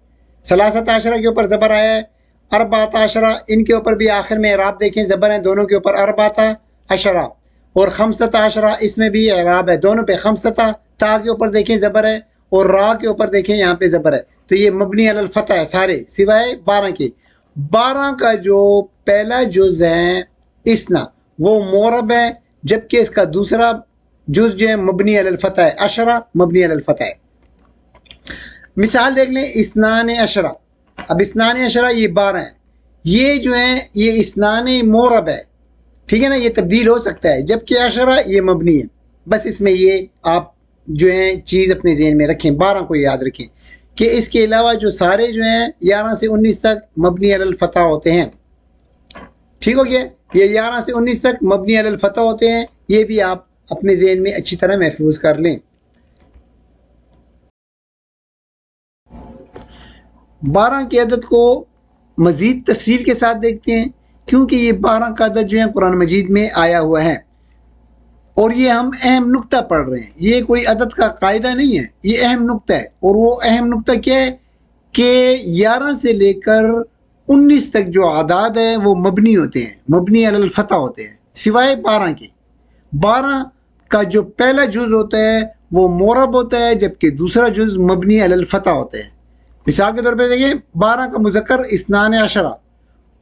13 کے اوپر زبر آیا ہے، 14 ان کے اوپر بھی آخر میں اعراب دیکھیں زبر ہیں دونوں کے اوپر، 14 اور 15 اس میں بھی اعراب ہے دونوں پہ، 15 تا کے اوپر دیکھیں زبر ہے اور را کے اوپر دیکھیں یہاں پہ زبر ہے، تو یہ مبنی علی الفتح ہے سارے سوائے 12 کے۔ 12 کا جو پہلا جز ہے اسنا وہ مورب ہے، جبکہ اس کا دوسرا جز جو ہے مبنی علی الفتح ہے، عشرہ مبنی علی الفتح ہے۔ مثال دیکھ لیں 12، اب 12 یہ 12 ہیں، یہ جو ہے یہ 12 مورب ہے، ٹھیک ہے نا، یہ تبدیل ہو سکتا ہے، جبکہ عشرہ یہ مبنی ہے۔ بس اس میں یہ آپ جو ہے چیز اپنے ذہن میں رکھیں، 12 کو یاد رکھیں کہ اس کے علاوہ جو سارے جو ہیں 11 سے 19 تک مبنی علی الفتح ہوتے ہیں، ٹھیک ہو گیا، یہ 11 سے 19 تک مبنی علی الفتح ہوتے ہیں، یہ بھی آپ اپنے ذہن میں اچھی طرح محفوظ کر لیں۔ 12 کی عدد کو مزید تفصیل کے ساتھ دیکھتے ہیں، کیونکہ یہ 12 کا عدد جو ہے قرآن مجید میں آیا ہوا ہے، اور یہ ہم اہم نقطہ پڑھ رہے ہیں، یہ کوئی عدد کا قاعدہ نہیں ہے، یہ اہم نقطہ ہے۔ اور وہ اہم نقطہ کیا ہے کہ 11 سے لے کر 19 تک جو اعداد ہیں وہ مبنی ہوتے ہیں، مبنی علی الفتح ہوتے ہیں، سوائے 12 کے۔ 12 کا جو پہلا جز ہوتا ہے وہ مورب ہوتا ہے، جبکہ دوسرا جز مبنی علی الفتح ہوتا ہے۔ مثال کے طور پہ دیکھیں، 12 کا مذکر اثنان عشرہ،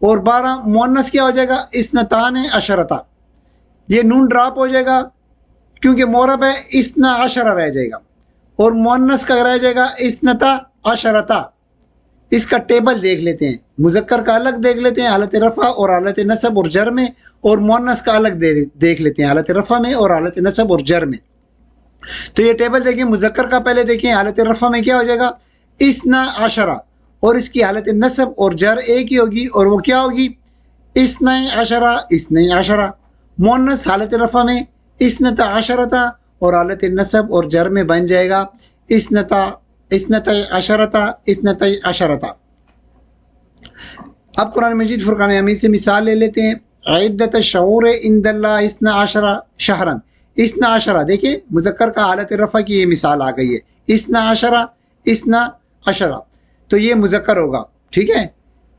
اور 12 مؤنث کیا ہو جائے گا؟ اثنتان عشرتا۔ یہ نون ڈراپ ہو جائے گا کیونکہ مورب ہے، اثنا عشرہ رہ جائے گا، اور مؤنث کا رہ جائے گا اثنتا عشرتا۔ اس کا ٹیبل دیکھ لیتے ہیں، مذکر کا الگ دیکھ لیتے ہیں حالت رفع اور حالت نصب اور جر میں، اور مؤنث کا الگ دیکھ لیتے ہیں حالت رفع میں اور حالت نصب اور جر میں۔ تو یہ ٹیبل دیکھیں، مذکر کا پہلے دیکھیں، حالت رفع میں کیا ہو جائے گا؟ اثنا عشرہ، اور اس کی حالت نصب اور جر ایک ہی ہوگی، اور وہ کیا ہوگی؟ اثنا عشرہ، اثنا عشرہ۔ مؤنث حالت رفع میں اثنتا عشرتا، اور حالت نصب اور جر میں بن جائے گا اثنتا عشرتا، اثنتا عشرتا۔ اب قرآن مجید فرقان حمید سے مثال لے لیتے ہیں۔ عدت الشہور عند اللہ اثنا عشرہ شہرا۔ اثنا عشرہ، دیکھیں مذکر کا حالت رفع کی یہ مثال آ گئی ہے، اثنا عشرہ، اثنا عشرہ، تو یہ مذکر ہوگا، ٹھیک ہے،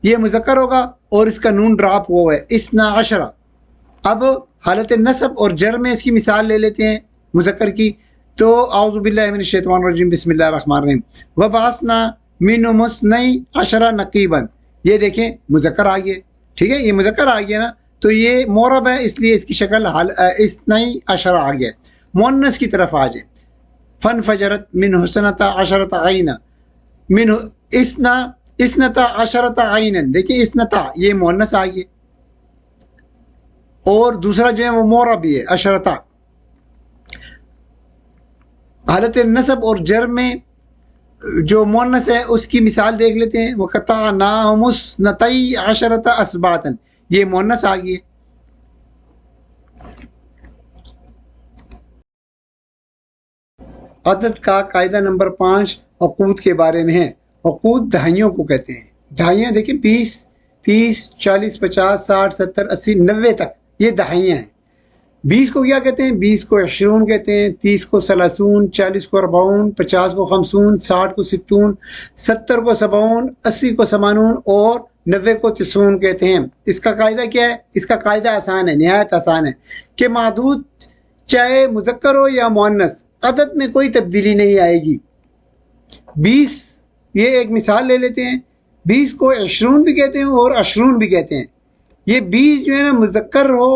یہ مذکر ہوگا اور اس کا نون ڈراپ ہوا ہے، اثنا عشرہ۔ اب حالت نصب اور جر میں اس کی مثال لے لیتے ہیں مذکر کی، تو اعوذ باللہ من الشیطان الرجیم، بسم اللہ الرحمن الرحیم۔ وبعثنا منہم اثنی عشرہ نقیبا، یہ دیکھیں مذکر آ گیا، ٹھیک ہے، یہ مذکر آ گیا نا، تو یہ مورب ہے، اس لیے اس کی شکل اثنی عشرہ آ گیا۔ مؤنث کی طرف آ جائے، فانفجرت منہ اثنتا عشرۃ عینا، منہ اثنتا عشرۃ عینا، دیکھیں اثنتا یہ مؤنث آ گیا، اور دوسرا جو ہے وہ مورب بھی ہے، عشرتا۔ حالت نصب اور جر میں جو مؤنث ہے اس کی مثال دیکھ لیتے ہیں، وَقَطَعْنَاهُمُ اثْنَتَيْ عَشَرَةَ أَسْبَاطًا، یہ مؤنث آ گئی ہے۔ عدد کا قاعدہ نمبر 5 عقود کے بارے میں ہے۔ عقود دہائیوں کو کہتے ہیں۔ دہائیاں دیکھیں 20، 30، 40، 50، 60، 70، 80، 90 تک، یہ دہائیاں ہیں۔ 20 کو کیا کہتے ہیں؟ 20 کو 20 کہتے ہیں، 30 کو 30، 40 کو 40، 50 کو 50، 60 کو 60، 70 کو 70، 80 کو 80 اور 90 کو 90 کہتے ہیں۔ اس کا قاعدہ کیا ہے؟ اس کا قاعدہ آسان ہے، نہایت آسان ہے، کہ معدود چاہے مذکر ہو یا مؤنث، عدد میں کوئی تبدیلی نہیں آئے گی۔ 20، یہ ایک مثال لے لیتے ہیں، 20 کو 20 بھی کہتے ہیں اور 20 بھی کہتے ہیں۔ یہ 20 جو ہے نا مذکر ہو،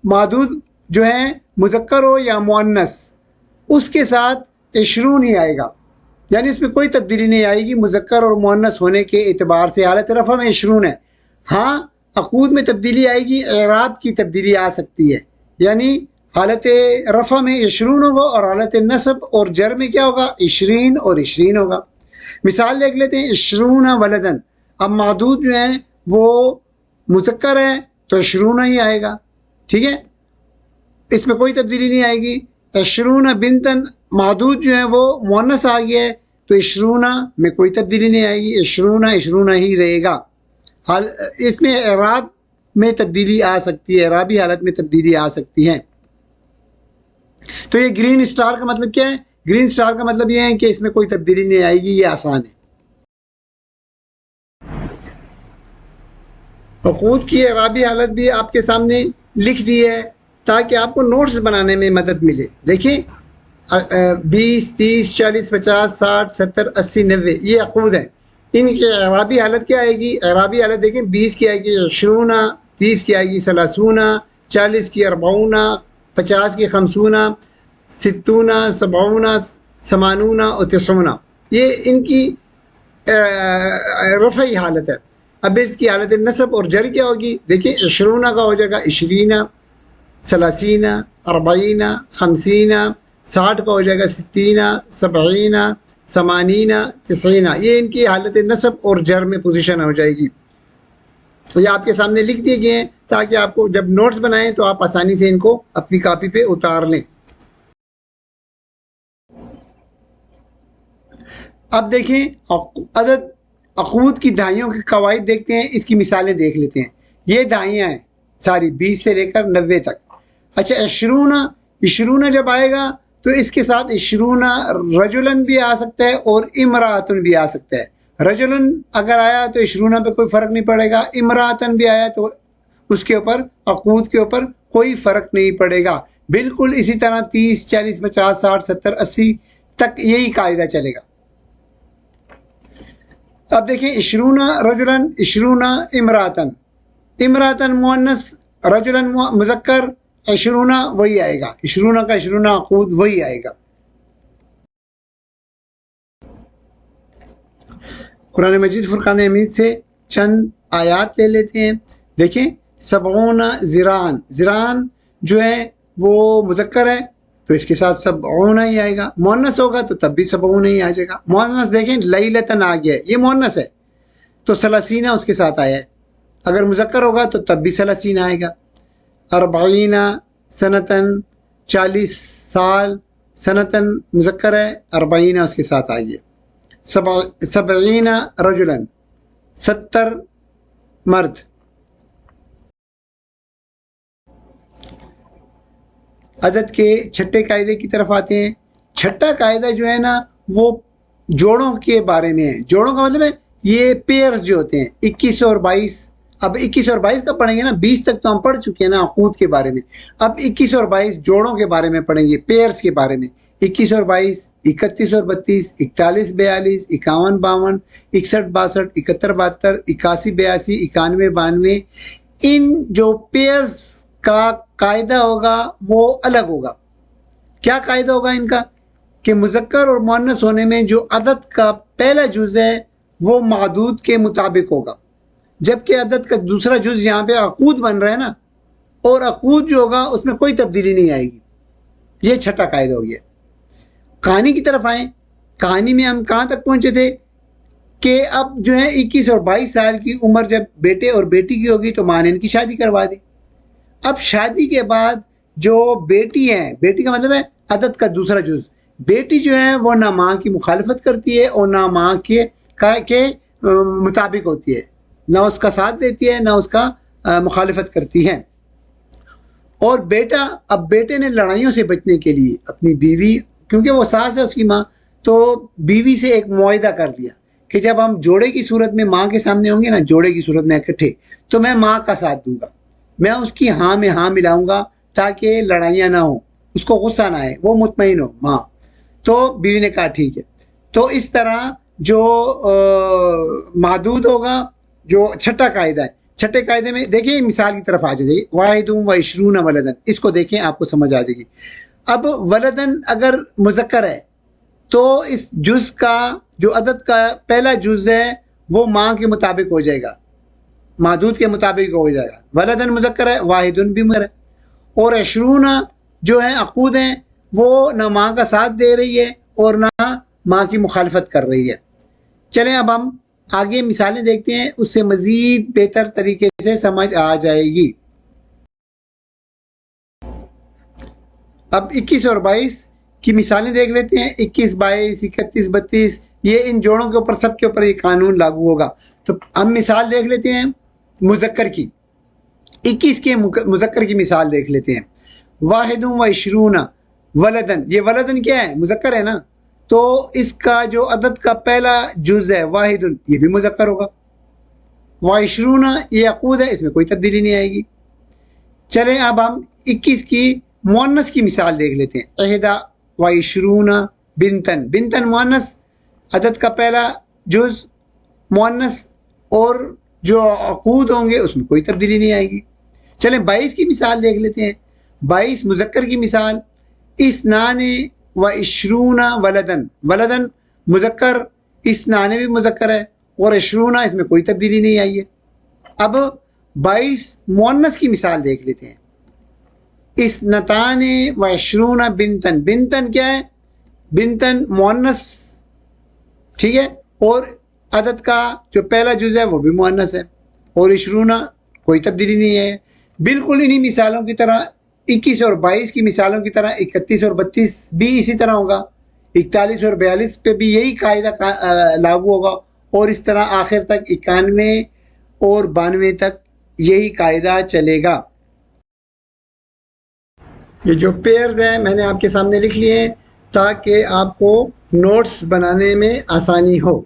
معدود جو ہے مذکر ہو یا مؤنث، اس کے ساتھ 20 ہی آئے گا، یعنی اس میں کوئی تبدیلی نہیں آئے گی مذکر اور مؤنث ہونے کے اعتبار سے۔ حالت رفع میں 20 ہے، ہاں عقود میں تبدیلی آئے گی، اعراب کی تبدیلی آ سکتی ہے، یعنی حالت رفع میں 20 ہوگا اور حالت نصب اور جر میں کیا ہوگا؟ 20 اور 20 ہوگا۔ مثال دیکھ لیتے ہیں، 20 ولدن، اب معدود جو ہے وہ مذکر ہے تو 20 ہی آئے گا، ٹھیک ہے، اس میں کوئی تبدیلی نہیں آئے گی۔ 20 بنتن، معدود جو ہے وہ مؤنث آ گیا ہے تو 20 میں کوئی تبدیلی نہیں آئے گی، 20 ہی رہے گا۔ اس میں اعراب میں تبدیلی آ سکتی ہے، اعرابی حالت میں تبدیلی آ سکتی ہے۔ تو یہ گرین اسٹار کا مطلب کیا ہے؟ گرین اسٹار کا مطلب یہ ہے کہ اس میں کوئی تبدیلی نہیں آئے گی، یہ آسان ہے۔ عقود کی اعرابی حالت بھی آپ کے سامنے لکھ دی ہے تاکہ آپ کو نوٹس بنانے میں مدد ملے۔ دیکھیں 20، 30، 40، 50، 60، 70، 80، 90 یہ عقود ہیں، ان کی اعرابی حالت کیا آئے گی؟ اعرابی حالت دیکھیں، 20 کی آئے گی 20، 30 کی آئے گی 30، 40 کی 40، 50 کی 50، 60، 70، 80 اور 90، یہ ان کی رفعی حالت ہے۔ اب اس کی حالت نصب اور جر کیا ہوگی؟ دیکھیں 20 کا ہو جائے گا 20، 30، 40، 50، 60 کا ہو جائے گا 60، 70، 80، 90، یہ ان کی حالت نصب اور جر میں پوزیشن ہو جائے گی۔ تو یہ آپ کے سامنے لکھ دیے گئے ہیں تاکہ آپ کو جب نوٹس بنائیں تو آپ آسانی سے ان کو اپنی کاپی پہ اتار لیں۔ اب دیکھیں عدد عقود کی دہائیوں کے قواعد دیکھتے ہیں، اس کی مثالیں دیکھ لیتے ہیں. یہ دہائیاں ہیں ساری 20 سے لے کر 90 تک. اچھا عشرون جب آئے گا تو اس کے ساتھ عشرون رجلن بھی آ سکتا ہے اور امراتن بھی آ سکتا ہے. رجلن اگر آیا تو عشرون پہ کوئی فرق نہیں پڑے گا، امراتن بھی آیا تو اس کے اوپر عقود کے اوپر کوئی فرق نہیں پڑے گا. بالکل اسی طرح 30 40 50 60 70 80 تک یہی قاعدہ چلے گا. اب دیکھیں عشرون رجلن عشرون امراتن، امراتن مؤنث رجلن مذکر، عشرون وہی آئے گا، عشرون کا عشرون عقود وہی آئے گا. قرآن مجید فرقان حمید سے چند آیات لے لیتے ہیں. دیکھیں 70 زراعن، زراعن جو ہے وہ مذکر ہے تو اس کے ساتھ 70 ہی آئے گا. مؤنث ہوگا تو تب بھی 70 ہی آ جائے گا. مؤنث دیکھیں لیلتن آ گیا ہے، یہ مؤنث ہے تو 30 اس کے ساتھ آیا ہے. اگر مذکر ہوگا تو تب بھی 30 آئے گا. 40 سنتن 40 سال، سنتن مذکر ہے، 40 اس کے ساتھ آ گیا. 70 رجلن 70 مرد. عدد کے چھٹے قاعدے کی طرف آتے ہیں. چھٹا قاعدہ جو ہے نا وہ جوڑوں کے بارے میں ہے. جوڑوں کا مطلب ہے یہ پیئرز جو ہوتے ہیں 21 اور 22. اب 21 اور 22 کا پڑھیں گے نا، 20 تک تو ہم پڑھ چکے ہیں نا عقود کے بارے میں. اب 21 اور 22 جوڑوں کے بارے میں پڑھیں گے، پیئرز کے بارے میں. 21 اور 22، 31 اور 32، 41 42، 51 52، 61 62، 71 72، 81 82، 91 92. ان جو پیئرز کا قاعدہ ہوگا وہ الگ ہوگا. کیا قاعدہ ہوگا ان کا؟ کہ مذکر اور مؤنث ہونے میں جو عدد کا پہلا جز ہے وہ معدود کے مطابق ہوگا، جبکہ عدد کا دوسرا جز یہاں پہ عقود بن رہا ہے نا، اور عقود جو ہوگا اس میں کوئی تبدیلی نہیں آئے گی. یہ چھٹا قاعدہ ہو گیا. کہانی کی طرف آئیں. کہانی میں ہم کہاں تک پہنچے تھے کہ اب جو ہے 21 اور 22 سال کی عمر جب بیٹے اور بیٹی کی ہوگی تو ماں نے ان کی شادی کروا دی. اب شادی کے بعد جو بیٹی ہے، بیٹی کا مطلب ہے عدد کا دوسرا جز، بیٹی جو ہے وہ نہ ماں کی مخالفت کرتی ہے اور نہ ماں کے مطابق ہوتی ہے، نہ اس کا ساتھ دیتی ہے نہ اس کا مخالفت کرتی ہے. اور بیٹا، اب بیٹے نے لڑائیوں سے بچنے کے لیے اپنی بیوی، کیونکہ وہ ساس ہے اس کی ماں، تو بیوی سے ایک معاہدہ کر لیا کہ جب ہم جوڑے کی صورت میں ماں کے سامنے ہوں گے نا، جوڑے کی صورت میں اکٹھے، تو میں ماں کا ساتھ دوں گا، میں اس کی ہاں میں ہاں ملاؤں گا تاکہ لڑائیاں نہ ہوں، اس کو غصہ نہ آئے، وہ مطمئن ہو ماں. تو بیوی نے کہا ٹھیک ہے. تو اس طرح جو محدود ہوگا، جو چھٹا قاعدہ ہے، چھٹے قاعدے میں دیکھیں مثال کی طرف آ جائے، واحد و عشرون ولدن، اس کو دیکھیں آپ کو سمجھ آ جائے گی. اب ولدن اگر مذکر ہے تو اس جز کا جو عدد کا پہلا جز ہے وہ ماں کے مطابق ہو جائے گا، محدود کے مطابق ہو جائے گا. ولدن مذکر ہے، واحدن بھی مذکر ہے. اور عشرون جو ہے عقود ہیں وہ نہ ماں کا ساتھ دے رہی ہے اور نہ ماں کی مخالفت کر رہی ہے. چلیں اب ہم آگے مثالیں دیکھتے ہیں، اس سے مزید بہتر طریقے سے سمجھ آ جائے گی. اب 21 اور 22 کی مثالیں دیکھ لیتے ہیں. 21 22 31 32، یہ ان جوڑوں کے اوپر سب کے اوپر یہ قانون لاگو ہوگا. تو ہم مثال دیکھ لیتے ہیں مذکر کی. 21 کے مذکر کی مثال دیکھ لیتے ہیں. واحد و عشرون ولدن، یہ ولدن کیا ہے؟ مذکر ہے نا، تو اس کا جو عدد کا پہلا جز ہے واحد، یہ بھی مذکر ہوگا. وعشرون یہ عقود ہے، اس میں کوئی تبدیلی نہیں آئے گی. چلیں اب ہم 21 کی مؤنث کی مثال دیکھ لیتے ہیں. احدا وعشرون بنتن، بنتن مؤنث، عدد کا پہلا جز مؤنث، اور جو عقود ہوں گے اس میں کوئی تبدیلی نہیں آئے گی. چلیں 22 کی مثال دیکھ لیتے ہیں. 22 مذکر کی مثال، اثنان و عشرون ولدن، ولدن مذکر، اثنان بھی مذکر ہے اور عشرون اس میں کوئی تبدیلی نہیں آئی ہے. اب 22 مؤنث کی مثال دیکھ لیتے ہیں. اثنتان و عشرون بنتن، بنتن کیا ہے؟ بنتن مؤنث، ٹھیک ہے، اور عدد کا جو پہلا جز ہے وہ بھی مؤنث ہے، اور عشرون کوئی تبدیلی نہیں ہے. بالکل انہی مثالوں کی طرح 21 اور 22 کی مثالوں کی طرح 31 اور 32 بھی اسی طرح ہوگا. 41 اور 42 پہ بھی یہی قاعدہ لاگو ہوگا، اور اس طرح آخر تک 91 اور 92 تک یہی قاعدہ چلے گا۔ یہ جو پیئرز ہیں میں نے آپ کے سامنے لکھ لیے ہیں تاکہ آپ کو نوٹس بنانے میں آسانی ہو۔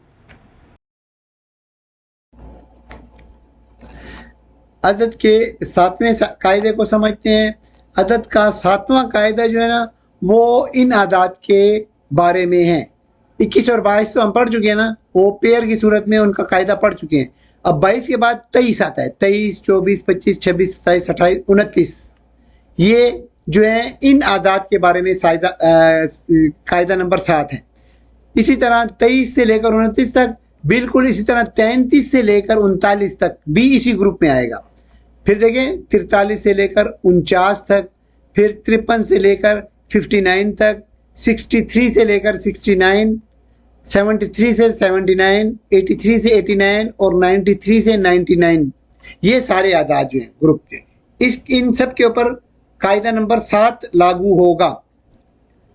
عدد کے 7ویں قاعدے کو سمجھتے ہیں۔ عدد کا 7واں قاعدہ جو ہے نا وہ ان اعداد کے بارے میں ہے۔ 21 اور 22 تو ہم پڑھ چکے ہیں نا، وہ پیئر کی صورت میں ان کا قاعدہ پڑھ چکے ہیں۔ اب 22 کے بعد 23 آتا ہے، 23 24 25 26 27 28 29، یہ جو ہے ان اعداد کے بارے میں قاعدہ نمبر 7 ہے۔ اسی طرح 23 سے لے کر 29 تک، بالکل اسی طرح 33 سے لے کر 39 تک بھی اسی گروپ میں آئے گا۔ پھر دیکھیں 43 سے لے کر 49 تک، پھر 53 سے لے کر 59 تک، 63 سے لے کر 69، 73 سے 79، 83 سے 89 اور 93 سے 99، یہ سارے اعداد جو ہیں گروپ کے، ان سب کے اوپر قاعدہ نمبر 7 لاگو ہوگا۔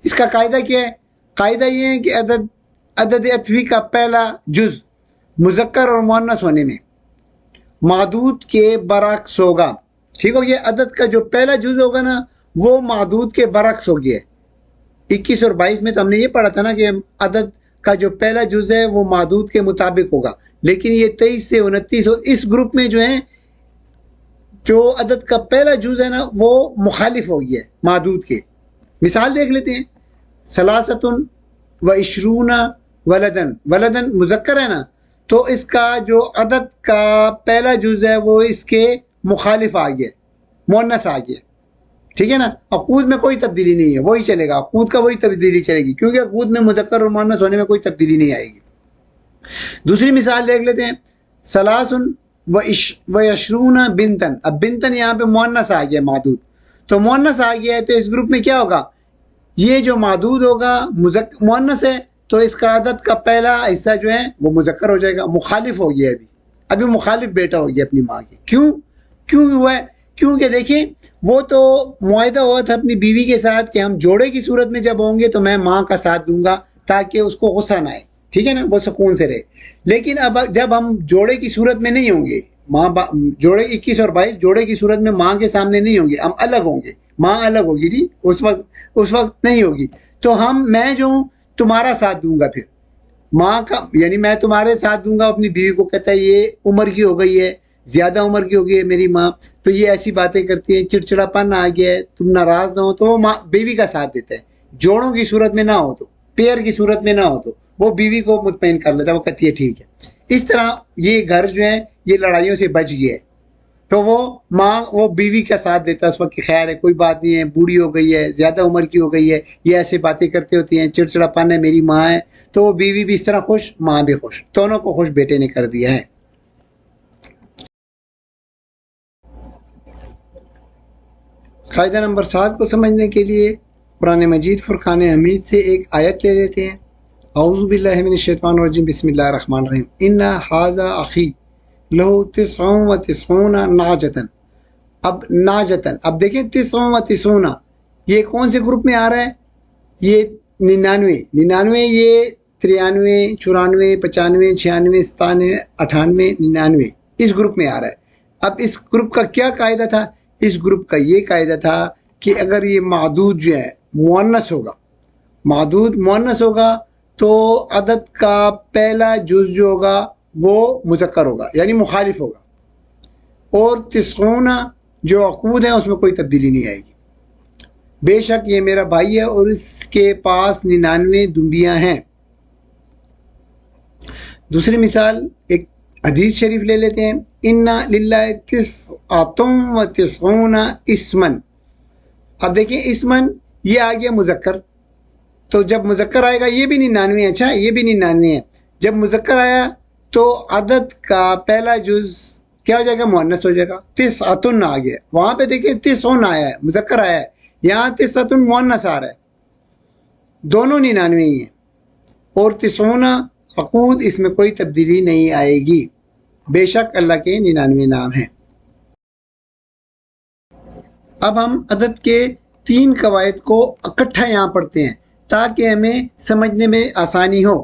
اس کا قاعدہ کیا ہے؟ قاعدہ یہ ہے کہ عدد عطفی کا پہلا جز مذکر اور مؤنث ہونے میں معدود کے برعکس ہوگا۔ ٹھیک ہو گیا؟ عدد کا جو پہلا جز ہوگا نا وہ معدود کے برعکس ہو گیا۔ 21 اور 22 میں تو ہم نے یہ پڑھا تھا نا کہ عدد کا جو پہلا جز ہے وہ معدود کے مطابق ہوگا، لیکن یہ 23 سے 29 اور اس گروپ میں جو ہے جو عدد کا پہلا جز ہے نا وہ مخالف ہو گیا ہے معدود کے۔ مثال دیکھ لیتے ہیں۔ 23 ولدن، ولدن مذکر ہے نا، تو اس کا جو عدد کا پہلا جز ہے وہ اس کے مخالف آ گیا، مؤنث آ گیا۔ ٹھیک ہے نا؟ عقود میں کوئی تبدیلی نہیں ہے، وہی چلے گا، عقود کا وہی تبدیلی چلے گی، کیونکہ عقود میں مذکر اور مؤنث ہونے میں کوئی تبدیلی نہیں آئے گی۔ دوسری مثال دیکھ لیتے ہیں۔ 23 بنتن، اب بنتن یہاں پہ مؤنث آ گیا معدود، تو مؤنث آ گیا ہے تو اس گروپ میں کیا ہوگا؟ یہ جو معدود ہوگا مؤنث ہے تو اس کا عدد کا پہلا حصہ جو ہے وہ مذکر ہو جائے گا، مخالف ہو گیا ابھی مخالف بیٹا ہو گیا اپنی ماں کے۔ کیوں ہوا ہے؟ کیونکہ دیکھیں وہ تو معاہدہ ہوا تھا اپنی بیوی کے ساتھ کہ ہم جوڑے کی صورت میں جب ہوں گے تو میں ماں کا ساتھ دوں گا تاکہ اس کو غصہ نہ آئے، ٹھیک ہے نا، وہ سکون سے رہے۔ لیکن اب جب ہم جوڑے کی صورت میں نہیں ہوں گے، جوڑے 21 اور 22 جوڑے کی صورت میں ماں کے سامنے نہیں ہوں گے، ہم الگ ہوں گے، ماں الگ ہوگی جی، اس وقت نہیں ہوگی، تو میں جو ہوں تمہارا ساتھ دوں گا۔ پھر ماں کا یعنی میں تمہارے ساتھ دوں گا، اپنی بیوی کو کہتا ہے یہ عمر کی ہو گئی ہے، زیادہ عمر کی ہو گئی ہے میری ماں، تو یہ ایسی باتیں کرتی ہے، چڑچڑا پن آ گیا ہے، تم ناراض نہ ہو، تو وہ بیوی کا ساتھ دیتا ہے۔ جوڑوں کی صورت میں نہ ہو تو، پیئر کی صورت میں نہ ہو تو وہ بیوی کو مطمئن کر لیتا ہے، وہ کہتی ہے ٹھیک ہے۔ اس طرح یہ گھر جو ہے یہ لڑائیوں سے بچ گیا ہے، تو وہ بیوی کا ساتھ دیتا ہے اس وقت کہ خیر ہے، کوئی بات نہیں ہے، بوڑھی ہو گئی ہے، زیادہ عمر کی ہو گئی ہے، یہ ایسے باتیں کرتے ہوتی ہیں، چڑچڑا پن ہے، میری ماں ہے، تو وہ بیوی بھی اس طرح خوش، ماں بھی خوش، دونوں کو خوش بیٹے نے کر دیا ہے۔ قاعدہ نمبر 7 کو سمجھنے کے لیے قرآن مجید فرقان حمید سے ایک آیت لے لیتے ہیں۔ اعوذ باللہ من الشیطان الرجیم، بسم اللہ الرحمن الرحیم۔ ان ھذا اخی لہ 99 نعجۃ، اب نعجۃ، اب دیکھیں 99 یہ کون سے گروپ میں آ رہا ہے؟ یہ 99، یہ 93 94 95 96 97 98 99 اس گروپ میں آ رہا ہے۔ اب اس گروپ کا کیا قاعدہ تھا؟ اس گروپ کا یہ قاعدہ تھا کہ اگر یہ معدود جو ہے مؤنث ہوگا، معدود مؤنث ہوگا تو عدد کا پہلا جز جو ہوگا وہ مذکر ہوگا، یعنی مخالف ہوگا، اور 90 جو عقود ہیں اس میں کوئی تبدیلی نہیں آئے گی۔ بے شک یہ میرا بھائی ہے اور اس کے پاس 99 دمبیاں ہیں۔ دوسری مثال ایک حدیث شریف لے لیتے ہیں۔ ان للہ 99 اسمن، اب دیکھیں اسمن یہ آ گیا مذکر، تو جب مذکر آئے گا یہ بھی 99 ہے، اچھا یہ بھی 99 ہے، جب مذکر آیا تو عدد کا پہلا جز کیا ہو جائے گا؟ مؤنث ہو جائے گا، 90 آ گیا، وہاں پہ دیکھیں 90 آیا ہے، مذکر آیا ہے، یہاں 90 مؤنث آ رہا ہے، دونوں 99 ہی ہیں، اور 90 عقود، اس میں کوئی تبدیلی نہیں آئے گی، بے شک اللہ کے 99 نام ہیں۔ اب ہم عدد کے 3 قواعد کو اکٹھا یہاں پڑھتے ہیں تاکہ ہمیں سمجھنے میں آسانی ہو۔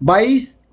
22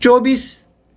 24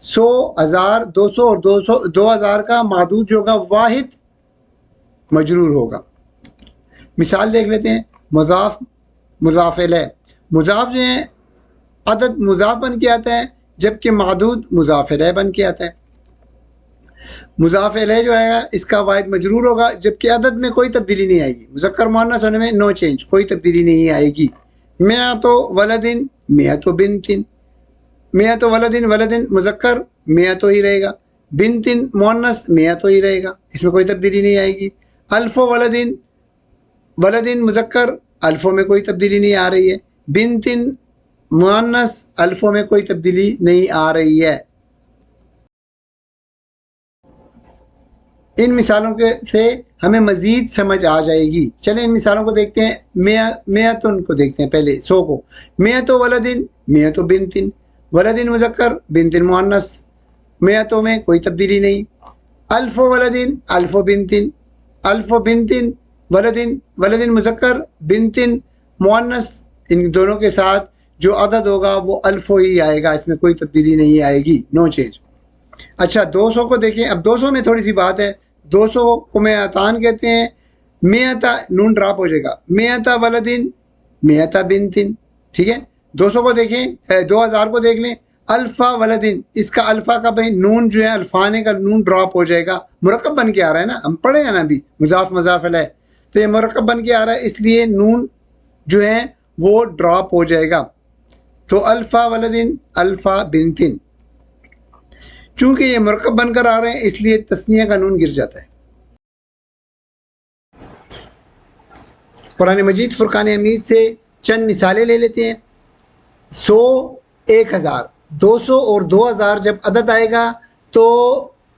100 1000 200 اور 200 2000 کا معدود جو ہوگا واحد مجرور ہوگا. مثال دیکھ لیتے ہیں. مضاف مضاف الیہ. مضاف جو ہے عدد مضاف بن کے آتا ہے جبکہ معدود مضاف الیہ بن کے آتا ہے. مضاف الیہ جو ہے اس کا واحد مجرور ہوگا جبکہ عدد میں کوئی تبدیلی نہیں آئے گی. مذکر مؤنث ہونے میں نو چینج، کوئی تبدیلی نہیں آئے گی. میات ولدن میات بنتن. میات ولدن ولدن مذکر میات ہی رہے گا، بنتن مؤنث میات ہی رہے گا، اس میں کوئی تبدیلی نہیں آئے گی. الف ولدن ولدن مذکر الفوں میں کوئی تبدیلی نہیں آ رہی ہے. بنتن مؤنث الفوں میں کوئی تبدیلی نہیں آ رہی ہے. ان مثالوں کے سے ہمیں مزید سمجھ آ جائے گی. چلیں ان مثالوں کو دیکھتے ہیں. میاتن کو دیکھتے ہیں پہلے 100 کو. میات ولدن میات بنتن. ولدن مذکر بنتن مؤنث، میاتوں میں کوئی تبدیلی نہیں. الف ولدن الف بنتن. الف بنتن ولدن ولدن مذکر بنتن مؤنث، ان دونوں کے ساتھ جو عدد ہوگا وہ الف ہی آئے گا، اس میں کوئی تبدیلی نہیں آئے گی، نو چینج. اچھا 200 کو دیکھیں. اب 200 میں تھوڑی سی بات ہے. 200 کو میاتان کہتے ہیں. میاتا نون ڈراپ ہو جائے گا. میاتا ولدن میاتا بنتن. ٹھیک ہے. 200 کو دیکھیں. 2000 کو دیکھ لیں. الفا ولدن، اس کا الفا کا بھائی نون جو ہے الفانے کا نون ڈراپ ہو جائے گا، مرکب بن کے آ رہا ہے نا، ہم پڑھے ہیں نا ابھی مضاف مضاف الیہ، تو یہ مرکب بن کے آ رہا ہے اس لیے نون جو ہے وہ ڈراپ ہو جائے گا. تو الفا ولدن الفا بنتن. چونکہ یہ مرکب بن کر آ رہے ہیں اس لیے تثنیہ کا نون گر جاتا ہے. قرآن مجید فرقان حمید سے چند مثالیں لے لیتے ہیں. 100 1000 200 اور 2000 جب عدد آئے گا تو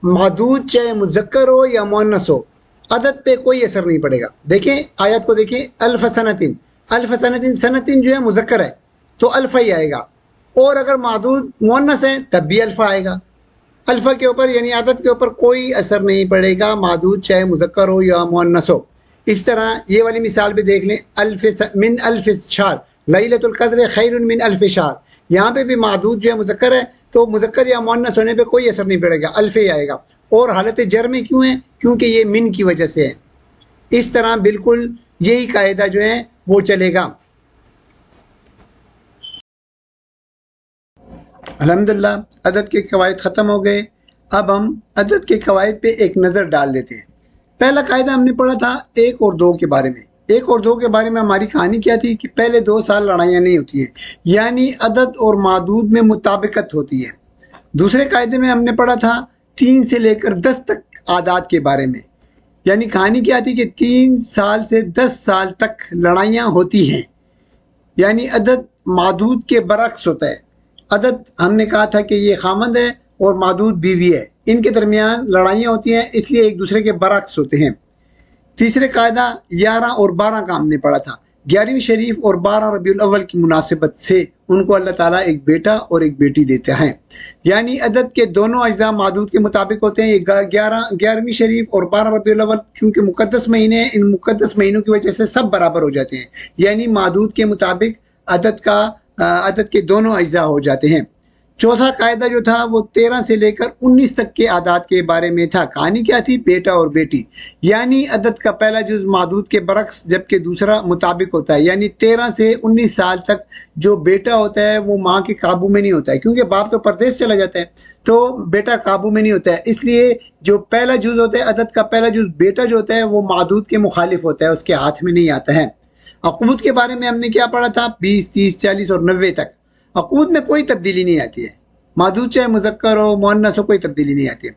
معدود چاہے مذکر ہو یا مؤنث ہو عدد پہ کوئی اثر نہیں پڑے گا. دیکھیں آیت کو دیکھیں. الف سنتن. الف سنتن سنتن جو ہے مذکر ہے تو الفا ہی آئے گا، اور اگر معدود مؤنث ہے تب بھی الفا آئے گا. الفا کے اوپر یعنی عدد کے اوپر کوئی اثر نہیں پڑے گا، معدود چاہے مذکر ہو یا مؤنث ہو. اس طرح یہ والی مثال بھی دیکھ لیں. الف من الف شہر لیلۃ القدر خیر من الف شہر. یہاں پہ بھی معدود جو ہے مذکر ہے تو مذکر یا مؤنث ہونے پہ کوئی اثر نہیں پڑے گا، الف ہی آئے گا. اور حالت جر میں کیوں ہے؟ کیونکہ یہ من کی وجہ سے ہے. اس طرح بالکل یہی قاعدہ جو ہے وہ چلے گا. الحمدللہ عدد کے قواعد ختم ہو گئے. اب ہم عدد کے قواعد پہ ایک نظر ڈال دیتے ہیں. پہلا قاعدہ ہم نے پڑھا تھا 1 اور 2 کے بارے میں. 1 اور 2 کے بارے میں ہماری کہانی کیا تھی کہ پہلے 2 سال لڑائیاں نہیں ہوتی ہیں، یعنی عدد اور معدود میں مطابقت ہوتی ہے. دوسرے قاعدے میں ہم نے پڑھا تھا 3 سے لے کر 10 تک اعداد کے بارے میں، یعنی کہانی کیا تھی کہ 3 سال سے 10 سال تک لڑائیاں ہوتی ہیں، یعنی عدد معدود کے برعکس ہوتا ہے. عدد ہم نے کہا تھا کہ یہ خامند ہے اور معدود بیوی ہے، ان کے درمیان لڑائیاں ہوتی ہیں اس لیے ایک دوسرے کے برعکس ہوتے ہیں. تیسرے قاعدہ 11 اور 12 کا ہم نے پڑھا تھا. 11ویں شریف اور 12 ربیع الاول کی مناسبت سے ان کو اللہ تعالیٰ ایک بیٹا اور ایک بیٹی دیتے ہیں، یعنی عدد کے دونوں اجزاء معدود کے مطابق ہوتے ہیں. یہ 11ویں شریف اور 12 ربیع الاول چونکہ مقدس مہینے ہیں، ان مقدس مہینوں کی وجہ سے سب برابر ہو جاتے ہیں، یعنی معدود کے مطابق عدد کے دونوں اجزاء ہو جاتے ہیں. چوتھا قاعدہ جو تھا وہ 13 سے لے کر 19 تک کے اعداد کے بارے میں تھا. کہانی کیا تھی؟ بیٹا اور بیٹی، یعنی عدد کا پہلا جز معدود کے برعکس جبکہ دوسرا مطابق ہوتا ہے. یعنی 13 سے 19 سال تک جو بیٹا ہوتا ہے وہ ماں کے قابو میں نہیں ہوتا ہے، کیونکہ باپ تو پردیس چلا جاتا ہے تو بیٹا قابو میں نہیں ہوتا ہے. اس لیے جو پہلا جز ہوتا ہے عدد کا پہلا جز بیٹا جو ہوتا ہے وہ معدود کے مخالف ہوتا ہے، اس کے ہاتھ میں نہیں آتا ہے. عقود کے بارے میں ہم نے کیا پڑھا تھا؟ 20 30 40 اور 90 تک. عقود میں کوئی تبدیلی نہیں آتی ہے، معدود چاہے مذکر ہو مؤنث ہو کوئی تبدیلی نہیں آتی ہے.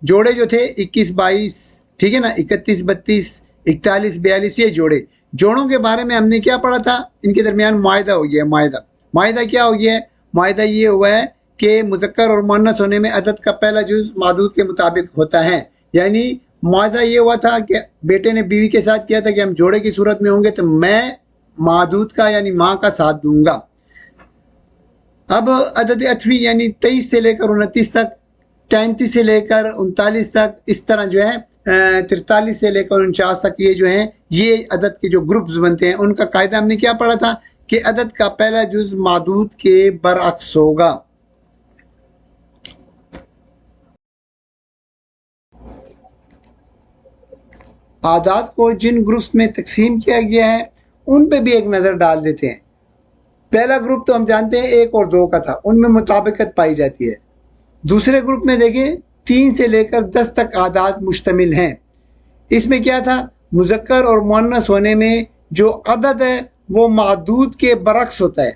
جوڑے جو تھے 21 22، ٹھیک ہے نا، 31 32 41 42، یہ جوڑوں کے بارے میں ہم نے کیا پڑھا تھا؟ ان کے درمیان معاہدہ ہو گیا ہے. معاہدہ کیا ہو گیا ہے؟ معاہدہ یہ ہوا ہے کہ مذکر اور مؤنث ہونے میں عدد کا پہلا جز معدود کے مطابق ہوتا ہے. یعنی معاہدہ یہ ہوا تھا کہ بیٹے نے بیوی کے ساتھ کیا تھا کہ ہم جوڑے کی صورت میں ہوں گے تو میں معدود کا یعنی ماں کا ساتھ دوں گا. اب عدد عطفی یعنی 23 سے لے کر 29 تک، 33 سے لے کر 39 تک، اس طرح جو ہے 43 سے لے کر 49 تک، یہ جو ہیں یہ عدد کے جو گروپز بنتے ہیں ان کا قاعدہ ہم نے کیا پڑھا تھا کہ عدد کا پہلا جز معدود کے برعکس ہوگا. اعداد کو جن گروپس میں تقسیم کیا گیا ہے ان پہ بھی ایک نظر ڈال دیتے ہیں۔ پہلا گروپ تو ہم جانتے ہیں 1 اور 2 کا تھا، ان میں مطابقت پائی جاتی ہے۔ دوسرے گروپ میں دیکھیں 3 سے لے کر 10 تک اعداد مشتمل ہیں۔ اس میں کیا تھا؟ مذکر اور مؤنث ہونے میں جو عدد ہے وہ معدود کے برعکس ہوتا ہے۔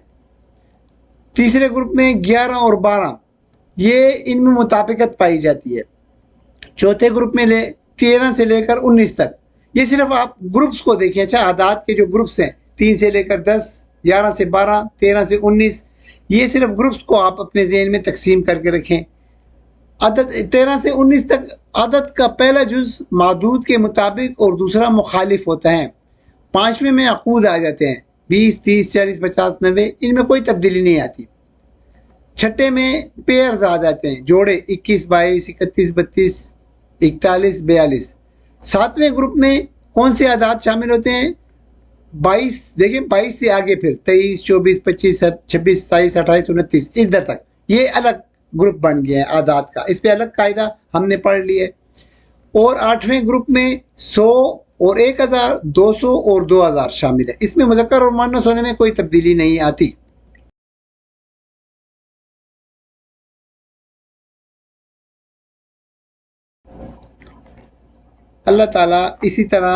تیسرے گروپ میں 11 اور 12 یہ ان میں مطابقت پائی جاتی ہے۔ چوتھے گروپ میں 13 سے لے کر 19 تک، یہ صرف آپ گروپس کو دیکھیں۔ اچھا، اعداد کے جو گروپس ہیں 3 سے لے کر 10، 11 سے 12، 13 سے 19، یہ صرف گروپس کو آپ اپنے ذہن میں تقسیم کر کے رکھیں۔ عدد 13 سے 19 تک عدد کا پہلا جز معدود کے مطابق اور دوسرا مخالف ہوتا ہے۔ 5ویں میں عقود آ جاتے ہیں، 20، 30، 40، 50، 90، ان میں کوئی تبدیلی نہیں آتی۔ 6 میں پیئرز آ جاتے ہیں، جوڑے 21، 22، 31، 32، 41، 42۔ 7ویں گروپ میں کون سے اعداد شامل ہوتے ہیں؟ 22، دیکھیں 22 سے آگے پھر 23، 24، 25، 26، 27، 28، 29 ادھر تک، یہ الگ گروپ بن گیا ہے اعداد کا، اس پہ الگ قاعدہ ہم نے پڑھ لی ہے۔ اور 8ویں گروپ میں 100 اور 1000، 200 اور 2000 شامل ہے، اس میں مذکر اور مؤنث ہونے میں کوئی تبدیلی نہیں آتی۔ اللہ تعالیٰ اسی طرح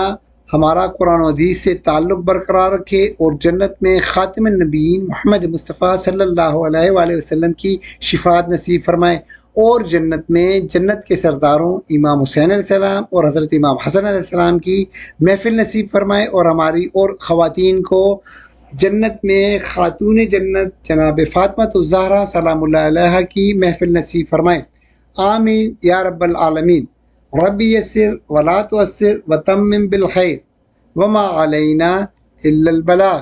ہمارا قرآن و حدیث سے تعلق برقرار رکھے اور جنت میں خاتم النبیین محمد مصطفیٰ صلی اللہ علیہ وآلہ وسلم کی شفاعت نصیب فرمائے، اور جنت میں جنت کے سرداروں امام حسین علیہ السلام اور حضرت امام حسن علیہ السلام کی محفل نصیب فرمائے، اور ہماری اور خواتین کو جنت میں خاتون جنت جناب فاطمہ الزہرا سلام اللہ علیہا کی محفل نصیب فرمائے۔ آمین یا رب العالمین۔ ربی یسر ولا تعسر وتمم بالخیر وما علینا الا البلاغ۔